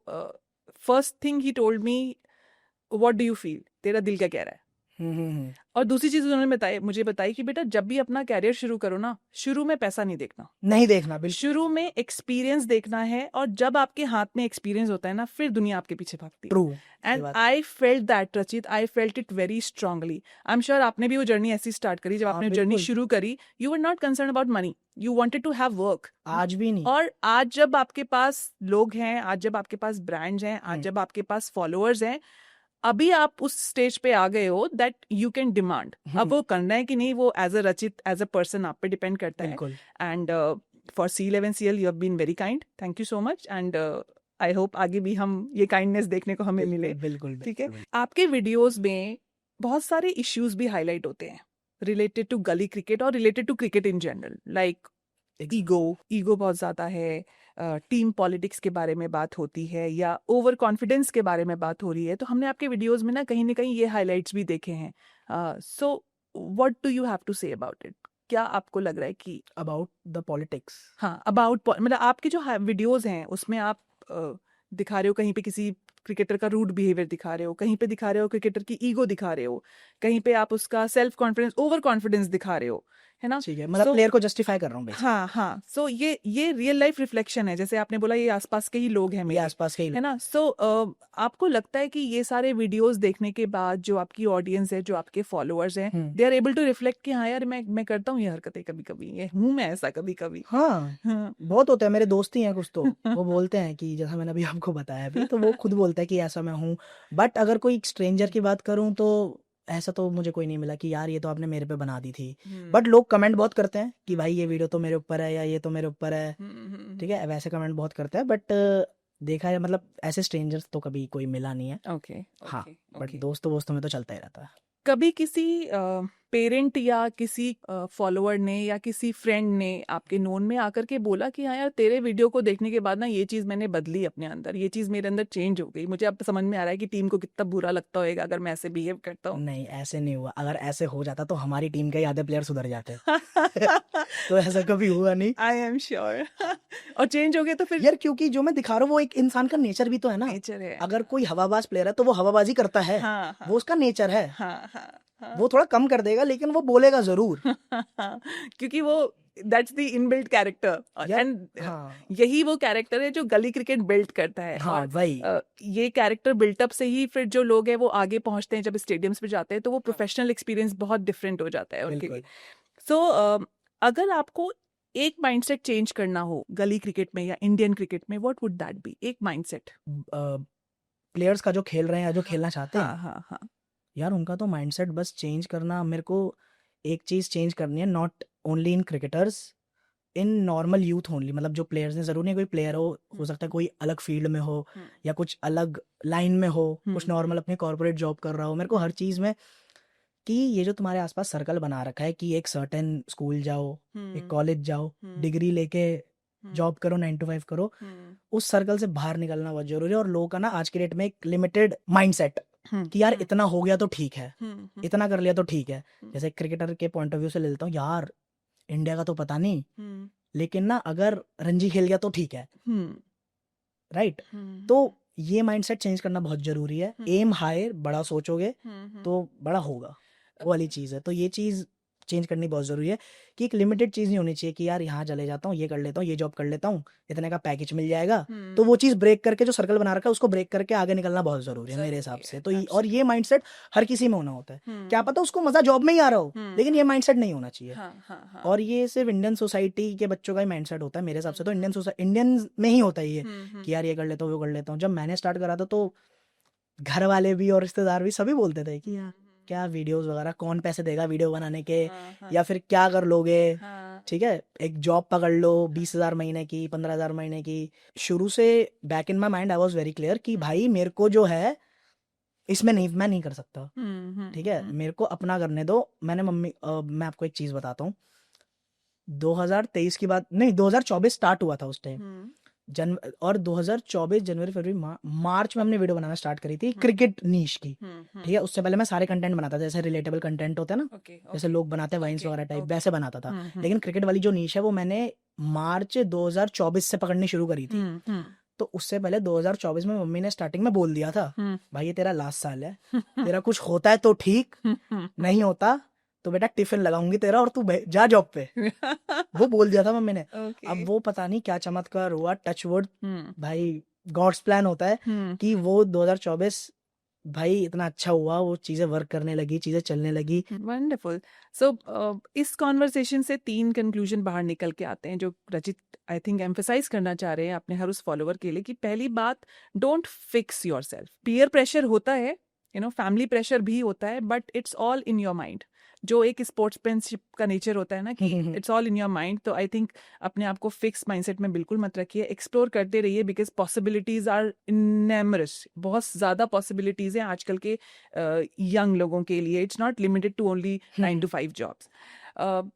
first thing he told me, what do you feel, तेरा दिल क्या कह रहा है। हम्म। और दूसरी चीज उन्होंने मुझे बताई कि बेटा जब भी अपना कैरियर शुरू करो ना, शुरू में पैसा नहीं देखना, नहीं देखना बिल्कुल। शुरू में एक्सपीरियंस देखना है, और जब आपके हाथ में एक्सपीरियंस होता है ना, फिर दुनिया आपके पीछे भागती है। True. And I felt that Rachit, I felt it very strongly. I am sure आपने भी वो जर्नी ऐसी स्टार्ट करी, जब हाँ आपने जर्नी बिल्कुल, शुरू करी, you were not concern about money, you wanted to have work. आज भी नहीं। और आज जब आपके पास लोग हैं, आज जब आपके पास ब्रांड्स हैं, आज जब आपके पास फॉलोअर्स हैं, अभी आप उस स्टेज पे आ गए हो दैट यू कैन डिमांड। अब वो करना है कि नहीं, वो एज अ रचित, एज अ पर्सन आप पे डिपेंड करता है। बिल्कुल। And for C11CL you have been very kind, thank you so much. And I hope आगे भी हम ये काइंडनेस देखने को हमें मिले। बिल्कुल ठीक है। बिल्कुल। आपके वीडियोस में बहुत सारे इश्यूज भी हाईलाइट होते हैं रिलेटेड टू गली क्रिकेट और related to cricket in general, like ego बहुत ज़्यादा है, टीम पॉलिटिक्स के बारे में बात होती है, या ओवर कॉन्फिडेंस के बारे में बात हो रही है। तो हमने आपके वीडियोस में ना कहीं ये हाइलाइट्स भी देखे हैं। So what do you have to say about it? क्या आपको लग रहा है कि अबाउट द पॉलिटिक्स? हाँ, अबाउट मतलब आपके जो वीडियोस हैं उसमें आप दिखा रहे हो कहीं पे किसी क्रिकेटर का रूड बिहेवियर दिखा रहे हो, कहीं पे दिखा रहे हो क्रिकेटर की ईगो दिखा रहे हो, कहीं पे आप उसका सेल्फ कॉन्फिडेंस, ओवर कॉन्फिडेंस दिखा रहे हो, है ना। ठीक है, मतलब प्लेयर को जस्टिफाई कर रहा हूँ बेसिकली। हाँ हाँ, सो ये रियल लाइफ रिफ्लेक्शन है, जैसे आपने बोला ये आसपास के ही लोग हैं ये मेरे, आसपास के ही है ना। सो आपको लगता है कि ये सारे वीडियोस देखने के बाद जो आपकी ऑडियंस है, जो आपके फॉलोअर्स हैं, they are able to reflect कि हाँ यार मैं करता हूँ ये हरकतें कभी कभी, ये हूँ मैं ऐसा कभी कभी। हाँ हाँ बहुत होता है, मेरे दोस्त ही हैं कुछ तो वो बोलते हैं कि जैसा मैंने अभी आपको बताया अभी, तो वो खुद बोलता है कि ऐसा मैं हूँ। बट अगर कोई स्ट्रेंजर की बात करूँ तो ऐसा तो मुझे कोई नहीं मिला कि यार ये तो आपने मेरे पे बना दी थी। बट लोग कमेंट बहुत करते हैं कि भाई ये वीडियो तो मेरे ऊपर है, या ये तो मेरे ऊपर है, ठीक है, वैसे कमेंट बहुत करते हैं। बट देखा है, मतलब ऐसे स्ट्रेंजर्स तो कभी कोई मिला नहीं है। ओके हाँ ओके बट ओके। दोस्तों में तो चलता ही रहता है। कभी किसी पेरेंट या किसी फॉलोअर ने या किसी फ्रेंड ने आपके नोन में आकर के बोला कि हाँ यार तेरे वीडियो को देखने के बाद ना ये चीज़ मैंने बदली अपने अंदर, ये चीज़ मेरे अंदर चेंज हो गई, मुझे अब समझ में आ रहा है कि टीम को कितना बुरा लगता होगा अगर मैं ऐसे बिहेव करता हूँ? नहीं ऐसे नहीं हुआ, अगर ऐसे हो जाता तो हमारी टीम के आधे प्लेयर सुधर जाते तो ऐसा कभी हुआ नहीं। आई एम श्योर। और चेंज हो गए तो फिर यार क्योंकि जो मैं दिखा रहा हूँ वो एक इंसान का नेचर भी तो है ना। नेचर है। अगर कोई हवाबाज प्लेयर है तो वो हवाबाजी करता है, हाँ वो हाँ उसका नेचर है। हाँ हाँ हाँ। वो थोड़ा कम कर देगा लेकिन वो बोलेगा जरूर। क्योंकि वो दैट्स द इनबिल्ट कैरेक्टर, यार एंड हाँ यही वो कैरेक्टर है जो गली क्रिकेट बिल्ड करता है। हाँ और वही। ये कैरेक्टर बिल्टअप से ही फिर जो लोग हैं वो आगे पहुंचते हैं, जब स्टेडियम्स पे जाते हैं तो वो प्रोफेशनल एक्सपीरियंस बहुत डिफरेंट हो जाता है उनके लिए। बिल्कुल। सो अगर आपको एक माइंडसेट चेंज करना हो गली क्रिकेट में या इंडियन क्रिकेट में, व्हाट वुड दैट बी? एक माइंडसेट प्लेयर्स का जो खेल रहे हैं या जो खेलना चाहते हाँ हैं, हाँ हाँ यार उनका तो माइंडसेट बस चेंज करना। मेरे को एक चीज चेंज करनी है, not only in cricketers, in normal youth only. मतलब जो प्लेयर्स हैं, जरूरी नहीं कोई प्लेयर हो सकता है कोई अलग फील्ड में हो या कुछ अलग लाइन में हो, कुछ नॉर्मल अपनी कॉर्पोरेट जॉब कर रहा हो। मेरे को हर चीज में कि ये जो तुम्हारे आसपास सर्कल बना रखा है कि एक सर्टेन स्कूल जाओ, एक कॉलेज जाओ, डिग्री लेके जॉब करो, 9 to 5 करो, उस सर्कल से बाहर निकलना बहुत जरूरी है। और लोगों का ना आज की डेट में एक लिमिटेड माइंडसेट कि यार इतना हो गया तो ठीक है, इतना कर लिया तो ठीक है। जैसे क्रिकेटर के पॉइंट ऑफ व्यू से ले लेता हूँ, यार इंडिया का तो पता नहीं, लेकिन ना अगर रणजी खेल गया तो ठीक है, राइट। तो ये माइंडसेट चेंज करना बहुत जरूरी है। एम हाई, बड़ा सोचोगे तो बड़ा होगा, वो वाली चीज है। तो ये चीज चेंज करनी बहुत जरूरी है कि एक लिमिटेड चीज नहीं होनी चाहिए कि यार यहाँ चले जाता हूँ, ये कर लेता हूँ, ये जॉब कर लेता हूँ, इतने का पैकेज मिल जाएगा। तो वो चीज ब्रेक करके, जो सर्कल बना रखा है उसको ब्रेक करके आगे निकलना बहुत जरूरी है मेरे हिसाब से। तो और ये माइंडसेट हर किसी में होना होता है। क्या पता उसको मजा जॉब में ही आ रहा हो, लेकिन ये माइंडसेट नहीं होना चाहिए। और ये सिर्फ इंडियन सोसाइटी के बच्चों का ही माइंडसेट होता है मेरे हिसाब से। तो इंडियन में ही होता है ये कि यार ये कर लेता हूँ, वो कर लेता हूँ। जब मैंने स्टार्ट करा था तो घर वाले भी और रिश्तेदार भी सभी बोलते थे कि यार क्या वीडियोस वगैरह, कौन पैसे देगा वीडियो बनाने के, हाँ या फिर क्या कर लोगे, हाँ ठीक है, एक जॉब पकड़ लो 20,000 महीने की, 15,000 महीने की। शुरू से back in my mind I was very clear कि भाई मेरे को जो है इसमें नहीं, मैं नहीं कर सकता, ठीक है, मेरे को अपना करने दो। मैंने मैं आपको एक चीज बताता हूँ, 2023 की बात नहीं, 2024 स्टार्ट हुआ था उस टाइम, और 2024 जनवरी फरवरी मार्च में हमने वीडियो बनाना स्टार्ट करी थी क्रिकेट नीश की, ठीक है। उससे पहले मैं सारे कंटेंट बनाता था, जैसे रिलेटेबल कंटेंट होता है ना, ओके जैसे लोग बनाते हैं वाइन्स वगैरह टाइप, ओके वैसे बनाता था। लेकिन क्रिकेट वाली जो नीश है वो मैंने मार्च 2024 से पकड़नी शुरू करी थी। तो उससे पहले 2024 में मम्मी ने स्टार्टिंग में बोल दिया था, भाई ये तेरा लास्ट साल है, तेरा कुछ होता है तो ठीक, नहीं होता तो बेटा टिफिन लगाऊंगी तेरा और तू जा जॉब पे। वो बोल दिया था मम्मी ने। अब वो पता नहीं क्या चमत्कार हुआ, टच वुड, भाई गॉड्स प्लान होता है कि वो 2024 भाई इतना अच्छा हुआ, वो चीजें वर्क करने लगी, चीजें चलने लगी। वंडरफुल। सो इस कॉन्वर्सेशन से 3 कंक्लूजन बाहर निकल के आते हैं जो रचित आई थिंक एम्फसाइज करना चाह रहे हैं अपने हर उस फॉलोवर के लिए, कि पहली बात, don't fix yourself. Peer pressure होता है, फैमिली प्रेशर भी होता है, but it's all in your mind. जो एक स्पोर्ट्समैनशिप का नेचर होता है ना कि it's all in your mind, तो आई थिंक अपने आप को फिक्स माइंडसेट में बिल्कुल मत रखिए, एक्सप्लोर करते रहिए, बिकॉज पॉसिबिलिटीज आर इनमेमरस। बहुत ज़्यादा पॉसिबिलिटीज हैं आजकल के यंग लोगों के लिए। It's not limited to only 9 to 5 jobs.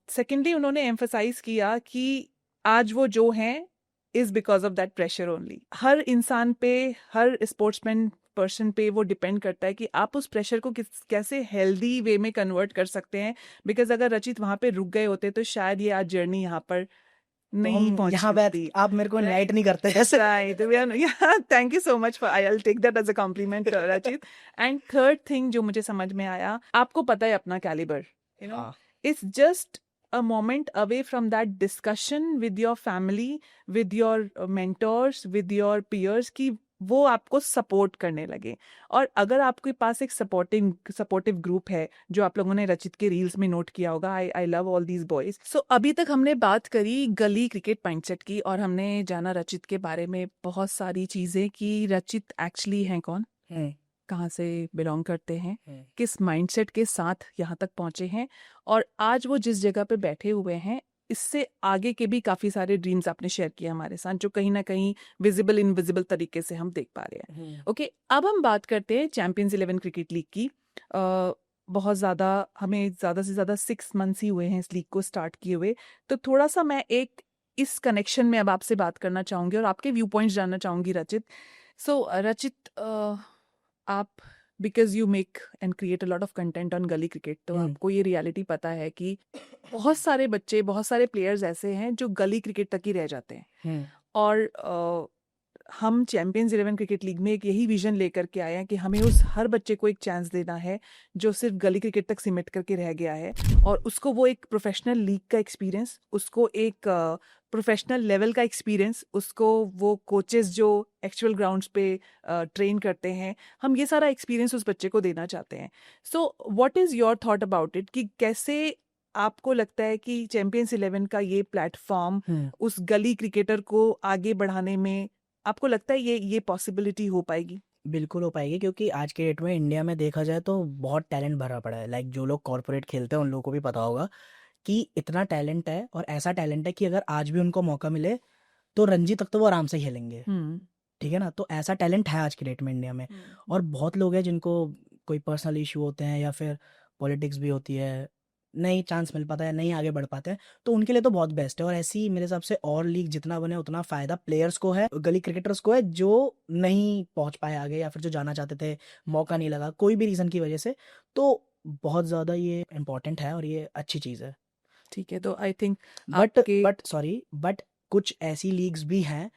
Secondly उन्होंने एम्फसाइज किया कि आज वो जो हैं is because of that pressure only. हर इंसान पे, हर स्पोर्ट्समैन पर्सन पे वो डिपेंड करता है कि आप उस प्रेशर को कैसे हेल्दी वे में कन्वर्ट कर सकते हैं। बिकॉज अगर रचित वहां पे रुक गए होते तो शायद ये आज जर्नी यहाँ पर नहीं पहुंच यहाँ बैठ सकती। आप मेरे को इनवाइट नहीं करते ऐसे। Thank you so much for, I will take that as a compliment Rachit. And third thing जो मुझे समझ में आया, आपको पता है अपना calibre, it's just a moment away from that discussion with your family, with your mentors, with your peers, कि वो आपको सपोर्ट करने लगे। और अगर आपके पास एक सपोर्टिव ग्रुप है, जो आप लोगों ने रचित के रील्स में नोट किया होगा, I love all these boys. So अभी तक हमने बात करी गली क्रिकेट माइंडसेट की, और हमने जाना रचित के बारे में बहुत सारी चीजें कि रचित एक्चुअली हैं कौन, कहाँ से बिलोंग करते हैं, किस माइंडसेट के साथ यहाँ तक पहुंचे हैं, और आज वो जिस जगह पे बैठे हुए हैं, इससे आगे के भी काफी सारे ड्रीम्स आपने शेयर किए हमारे साथ, जो कहीं ना कहीं विजिबल इनविजिबल तरीके से हम देख पा रहे हैं। ओके, अब हम बात करते हैं चैंपियंस 11 क्रिकेट लीग की। बहुत ज़्यादा, हमें ज़्यादा से ज़्यादा 6 months ही हुए हैं इस लीग को स्टार्ट किए हुए। तो थोड़ा सा मैं एक इस कनेक्शन में अब आपसे बात करना चाहूँगी और आपके व्यू पॉइंट्स जानना चाहूँगी रचित। सो रचित, आप, because you make and create a lot of content on गली क्रिकेट, तो आपको ये रियलिटी पता है कि बहुत सारे बच्चे, बहुत सारे प्लेयर्स ऐसे हैं जो गली क्रिकेट तक ही रह जाते हैं। और हम चैंपियंस 11 क्रिकेट लीग में एक यही विजन लेकर के आए हैं कि हमें उस हर बच्चे को एक चांस देना है जो सिर्फ गली क्रिकेट तक सिमट करके रह गया है, और उसको वो एक प्रोफेशनल लीग का एक्सपीरियंस, उसको एक प्रोफेशनल लेवल का एक्सपीरियंस, उसको वो कोचेस जो एक्चुअल ग्राउंड्स पे ट्रेन करते हैं, हम ये सारा एक्सपीरियंस उस बच्चे को देना चाहते हैं। So what is your thought about it, कि कैसे आपको लगता है कि चैंपियंस 11 का ये प्लेटफॉर्म उस गली क्रिकेटर को आगे बढ़ाने में, आपको लगता है ये पॉसिबिलिटी हो पाएगी? बिल्कुल हो पाएगी, क्योंकि आज के डेट में इंडिया में देखा जाए तो बहुत टैलेंट भरा पड़ा है। लाइक जो लोग कॉर्पोरेट खेलते हैं उन लोगों को भी पता होगा कि इतना टैलेंट है, और ऐसा टैलेंट है कि अगर आज भी उनको मौका मिले तो रणजी तक तो वो आराम से खेलेंगे, ठीक है ना। तो ऐसा टैलेंट है आज के डेट में इंडिया में। और बहुत लोग हैं जिनको कोई पर्सनल इशू होते हैं या फिर पॉलिटिक्स भी होती है, नहीं चांस मिल पाता है, नहीं आगे बढ़ पाते हैं, तो उनके लिए तो बहुत बेस्ट है। और ऐसी मेरे हिसाब से और लीग जितना बने उतना फायदा प्लेयर्स को है, गली क्रिकेटर्स को है, जो नहीं पहुंच पाए आगे या फिर जो जाना चाहते थे, मौका नहीं लगा कोई भी रीजन की वजह से। तो बहुत ज्यादा ये इम्पोर्टेंट है और ये अच्छी चीज है। ठीक है, तो आई थिंक बट कुछ ऐसी लीग्स भी हैं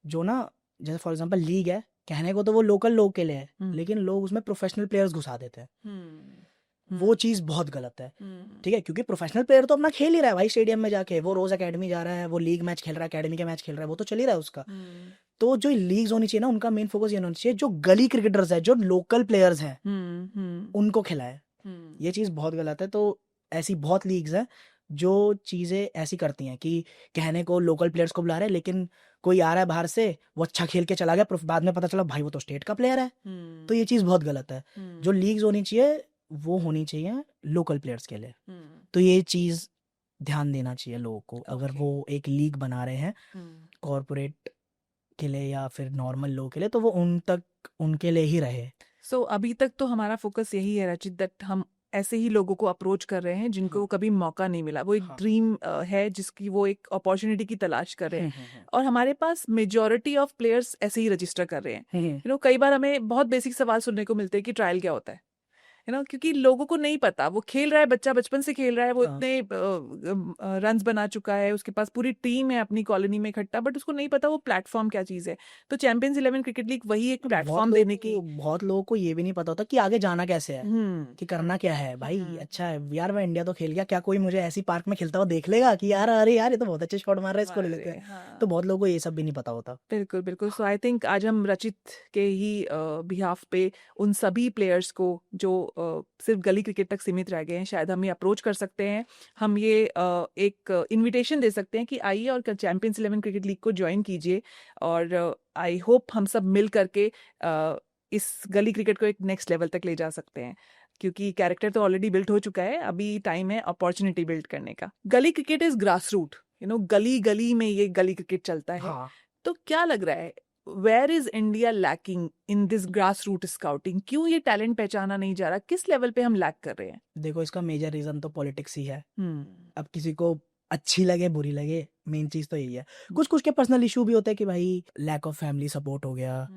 जो ना, जैसे फॉर एग्जांपल लीग है, कहने को तो वो लोकल लोग के लिए है, लेकिन लोग उसमें प्रोफेशनल प्लेयर्स घुसा देते हैं। वो चीज बहुत गलत है, ठीक है, क्योंकि प्रोफेशनल प्लेयर तो अपना खेल ही रहा है भाई स्टेडियम में जाके, वो रोज एकेडमी जा रहा है, वो लीग मैच खेल रहा है, एकेडमी के मैच खेल रहा है, वो तो चल ही रहा है उसका। तो जो लीग्स होनी चाहिए ना, उनका मेन फोकस ये होना चाहिए जो गली क्रिकेटर्स है, जो लोकल प्लेयर्स हैं, उनको खिलाए। ये चीज बहुत गलत है। तो ऐसी बहुत लीग्स हैं जो चीजें ऐसी करती हैं कि कहने को लोकल प्लेयर्स को बुला रहे हैं, लेकिन कोई आ रहा है बाहर से, वो अच्छा खेल के चला गया, बाद में पता चला भाई वो तो स्टेट का प्लेयर है। तो ये चीज बहुत गलत है। जो लीग्स होनी चाहिए वो होनी चाहिए लोकल प्लेयर्स के लिए। तो ये चीज़ ध्यान देना चाहिए लोगों को, अगर ओके। वो एक लीग बना रहे हैं कॉरपोरेट के लिए या फिर नॉर्मल लोगों के लिए, तो वो उन तक उनके लिए ही रहे। सो अभी तक तो हमारा फोकस यही है रचित, दैट हम ऐसे ही लोगों को अप्रोच कर रहे हैं जिनको कभी मौका नहीं मिला, वो एक हाँ। ड्रीम है जिसकी वो एक अपॉर्चुनिटी की तलाश कर रहे हैं, हम्म, और हमारे पास मेजॉरिटी ऑफ प्लेयर्स ऐसे ही रजिस्टर कर रहे हैं। हम्म, कई बार हमें बहुत बेसिक सवाल सुनने को मिलते हैं कि ट्रायल क्या होता है, क्योंकि लोगों को नहीं पता। वो खेल रहा है, बच्चा बचपन से खेल रहा है, वो हाँ। इतने रन्स बना चुका है, उसके पास पूरी टीम है अपनी कॉलोनी में इकट्ठा, बट उसको नहीं पता वो प्लेटफॉर्म क्या चीज़ है। तो चैंपियंस 11 क्रिकेट लीग वही एक प्लेटफॉर्म देने की। बहुत लोगों को ये भी नहीं पता होता कि आगे जाना कैसे है, कि करना क्या है भाई। अच्छा है यार, मैं इंडिया तो खेल गया, क्या कोई मुझे ऐसी पार्क में खेलता हुआ देख लेगा कि यार अरे यार ये तो बहुत अच्छे शॉट मार रहा है, इसको ले लेते हैं। हाँ, तो बहुत लोगों को ये सब भी नहीं पता होता। बिल्कुल बिल्कुल। सो आई थिंक आज हम रचित के ही बिहाफ पे उन सभी प्लेयर्स को जो सिर्फ गली क्रिकेट तक सीमित रह गए हैं, शायद हम ये अप्रोच कर सकते हैं। हम ये एक इनविटेशन दे सकते हैं कि आइए और चैंपियंस 11 क्रिकेट लीग को ज्वाइन कीजिए, और आई होप हम सब मिल करके इस गली क्रिकेट को एक नेक्स्ट लेवल तक ले जा सकते हैं, क्योंकि कैरेक्टर तो ऑलरेडी बिल्ड हो चुका है, अभी टाइम है अपॉर्चुनिटी बिल्ड करने का। गली क्रिकेट इज ग्रास रूट, गली गली में ये गली क्रिकेट चलता है। हाँ। तो क्या लग रहा है, where is India lacking in this grass root scouting? क्यों ये टैलेंट पहचाना नहीं जा रहा? किस लेवल पे हम लैक कर रहे हैं? देखो, इसका मेजर रीजन तो पॉलिटिक्स ही है। अब किसी को अच्छी लगे बुरी लगे, मेन चीज तो यही है। कुछ कुछ के पर्सनल इशू भी होते हैं कि भाई लैक ऑफ फैमिली सपोर्ट हो गया,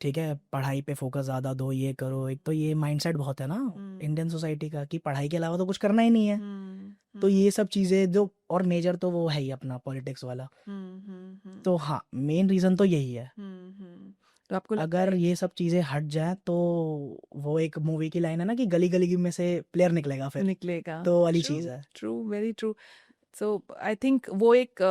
ठीक है, पढ़ाई पे फोकस ज्यादा दो, ये करो। एक तो ये माइंडसेट बहुत है ना इंडियन सोसाइटी का कि पढ़ाई के अलावा तो कुछ करना ही नहीं है। तो ये सब चीजें जो, और मेजर तो वो है ही अपना पॉलिटिक्स वाला। तो हाँ, मेन रीजन तो यही है। तो आपको अगर ये सब चीजें हट जाए तो वो एक मूवी की लाइन है ना कि गली गली में से प्लेयर निकलेगा, फिर निकलेगा। तो वाली चीज है। True, very true. So I think वो एक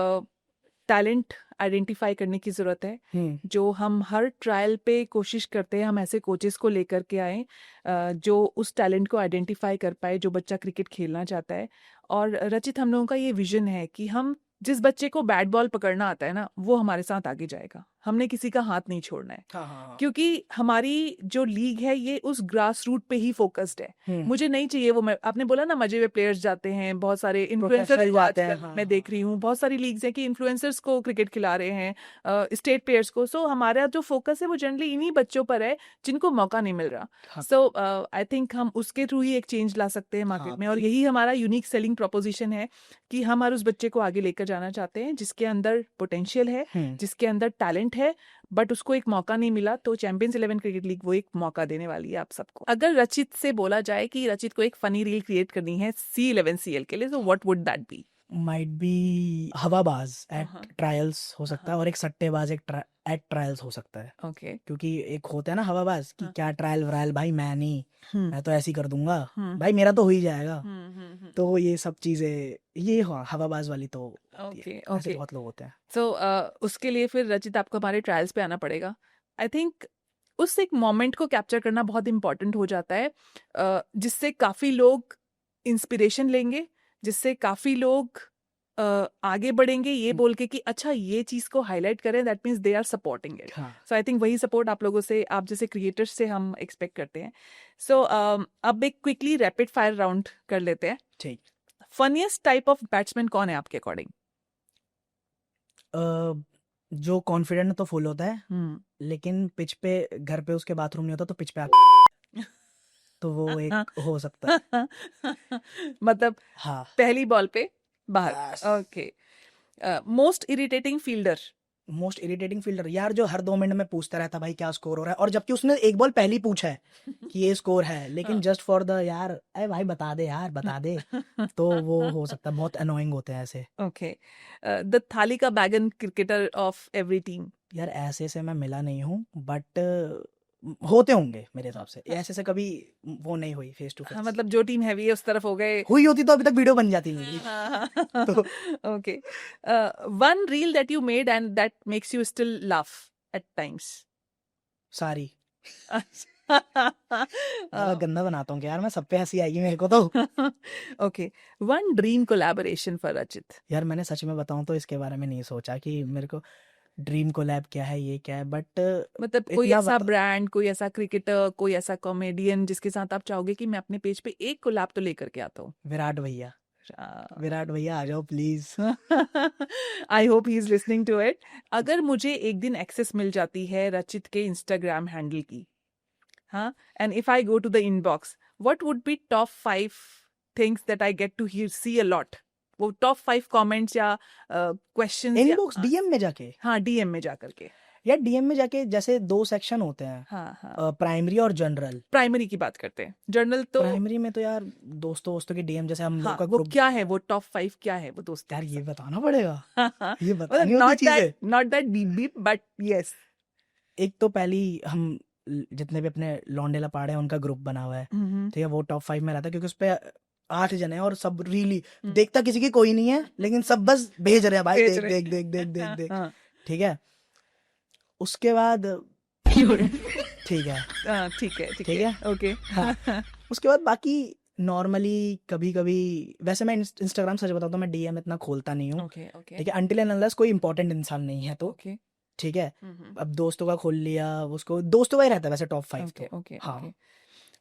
टैलेंट आइडेंटिफाई करने की ज़रूरत है, जो हम हर ट्रायल पे कोशिश करते हैं हम ऐसे कोचेस को लेकर के आए जो उस टैलेंट को आइडेंटिफाई कर पाए, जो बच्चा क्रिकेट खेलना चाहता है। और रचित, हम लोगों का ये विजन है कि हम जिस बच्चे को बैट बॉल पकड़ना आता है ना, वो हमारे साथ आगे जाएगा। हमने किसी का हाथ नहीं छोड़ना है। हाँ। क्योंकि हमारी जो लीग है ये उस ग्रास रूट पे ही फोकस्ड है। मुझे नहीं चाहिए वो, आपने बोला ना मजे में प्लेयर्स जाते हैं, बहुत सारे इन्फ्लुएंसर्स आते हैं। हाँ, मैं देख रही हूँ बहुत सारी लीग्स हैं कि इन्फ्लुएंसर्स को क्रिकेट खिला रहे हैं, स्टेट प्लेयर्स को। सो हमारा जो फोकस है वो जनरली इन्हीं बच्चों पर है जिनको मौका नहीं मिल रहा। सो आई थिंक हम उसके थ्रू ही एक चेंज ला सकते हैं मार्केट में, और यही हमारा यूनिक सेलिंग प्रोपोजिशन है कि हम हर उस बच्चे को आगे लेकर जाना चाहते हैं जिसके अंदर पोटेंशियल है, जिसके अंदर टैलेंट है, बट उसको एक मौका नहीं मिला। तो चैंपियंस 11 क्रिकेट लीग वो एक मौका देने वाली है आप सबको। अगर रचित से बोला जाए कि रचित को एक फनी रील क्रिएट करनी है C11CL के लिए, तो what would that be? Might be Hawabaaz at trials हो सकता है, और एक सट्टेबाज एट ट्रायल्स हो सकता है। ओके। क्योंकि एक होता है ना हवाबाज कि क्या ट्रायल व्रायल, भाई मैं नहीं, मैं तो ऐसे ही कर दूंगा, भाई मेरा तो हो ही जाएगा। तो ये सब चीजें, ये हवाबाज वाली तो ओके ऐसे बहुत लोग होते हैं। सो उसके लिए फिर रचित आपको हमारे ट्रायल्स पे आना पड़ेगा। आई थिंक उस एक मोमेंट को कैप्चर करना बहुत इंपॉर्टेंट हो जाता है, जिससे काफी लोग इंस्पिरेशन लेंगे, जिससे काफी लोग आगे बढ़ेंगे ये बोल के कि अच्छा ये चीज को हाईलाइट करें, that means they are supporting it. So I think वही सपोर्ट आप लोगों से, आप जैसे क्रिएटर्स से हम एक्सपेक्ट करते हैं। सो अब एक क्विकली रैपिड फायर राउंड कर लेते हैं। ठीक। फनीएस्ट टाइप ऑफ बैट्समैन कौन है आपके अकॉर्डिंग? जो कॉन्फिडेंट तो फुल होता है, लेकिन पिच पे, घर पे उसके बाथरूम नहीं होता तो पिच पे तो वो एक हो सकता है। मतलब हाँ, पहली बॉल पे बाहर। Okay. Most irritating fielder? Most irritating fielder, यार जो हर 2 मिनट में पूछता रहता भाई क्या स्कोर हो रहा है, और जबकि उसने एक बॉल पहली पूछा है कि ये स्कोर है, लेकिन जस्ट फॉर द यार, अरे भाई बता दे यार, बता दे। तो वो हो सकता है, बहुत अनोइंग होते हैं ऐसे। ओके। द थाली का बैगन क्रिकेटर ऑफ एवरी टीम? यार ऐसे से मैं मिला नहीं हूँ, बट होते होंगे मेरे हिसाब से। ऐसे से कभी वो नहीं हुई फेस टू फेस। मतलब जो टीम हैवी है उस तरफ हो गए। हुई होती तो अभी तक वीडियो बन जाती मेरी। तो okay. One reel that you made and that makes you still laugh at times? सारी गंदा बनाता हूँ यार मैं, सब पे हंसी आएगी मेरे को तो। Okay. One dream collaboration for रचित? यार मैंने सच में बताऊं तो इसके बारे में नहीं सोचा कि मेरे को ड्रीम कोलैब क्या है, ये क्या है, बट मतलब कोई इतना ऐसा ब्रांड, कोई ऐसा क्रिकेटर, कोई ऐसा कॉमेडियन जिसके साथ आप चाहोगे कि मैं अपने पेज पे एक कोलैब तो लेकर के आता हूँ? विराट भैया, आ, विराट भैया आ जाओ please. I hope he is listening to it. अगर मुझे एक दिन एक्सेस मिल जाती है रचित के इंस्टाग्राम हैंडल की, हाँ, and if I go to the inbox, what would be top 5 things that I get to hear see a lot? वो टॉप 5 कमेंट्स या क्वेश्चंस या इनबॉक्स डीएम में जाके, हाँ डीएम में जाकर के। या डीएम में जाके, जैसे 2 सेक्शन होते हैं, हाँ हाँ, प्राइमरी और जनरल। प्राइमरी की बात करते हैं, जर्नल तो प्राइमरी में तो यार दोस्तों दोस्तों के डीएम, जैसे हम लोग हाँ, का वो ग्रुप। क्या है, वो टॉप 5 क्या है वो दोस्तों यार के ये साथ? बताना पड़ेगा, हाँ, ये मतलब बतानी होती चीजें। Not that beep beep, but yes. एक तो पहली हम जितने भी अपने लौंडे लपाड़े हैं उनका ग्रुप बना हुआ है, ठीक है, वो टॉप 5 में रहता है, क्योंकि उस पे 8 जने हैं और सब रीली देखता किसी की कोई नहीं है, लेकिन सब बस भेज रहे हैं भाई, भेज देख रहे। देख देख देख देख देख, हाँ ठीक है। उसके बाद ठीक है, ठीक है, ठीक ठीक है, है, ओके। हाँ। उसके बाद बाकी नॉर्मली कभी कभी, वैसे मैं इंस्टाग्राम सच बताता हूँ मैं डीएम इतना खोलता नहीं हूँ, ओके ओके ठीक है, अनटिल एंड अनलेस कोई इंपॉर्टेंट इंसान नहीं है तो, ओके ठीक है। अब दोस्तों का खोल लिया, उसको दोस्तों का ही रहता है वैसे टॉप 5 ओके तो, ओके हाँ। ओके।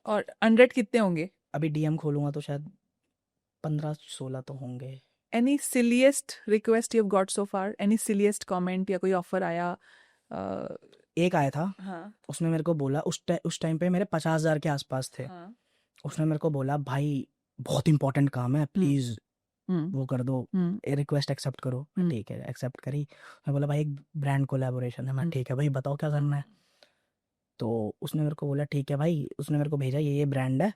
और 100 कितने होंगे? अभी डीएम खोलूंगा तो शायद 15-16 तो होंगे। Any silliest request you have got so far? Any silliest comment या कोई ऑफर आया? एक आया था, हाँ उसने मेरे को बोला, उस टाइम पे मेरे 50,000 के आसपास थे। हाँ। उसने मेरे को बोला भाई बहुत इंपॉर्टेंट काम है, प्लीज वो कर दो, रिक्वेस्ट एक्सेप्ट करो। मैं ठीक है एक्सेप्ट करी। मैं बोला भाई एक ब्रांड कोलैबोरेशन है। मैं ठीक है भाई बताओ क्या करना है। तो उसने मेरे को बोला ठीक है भाई, उसने मेरे को भेजा ये ब्रांड है।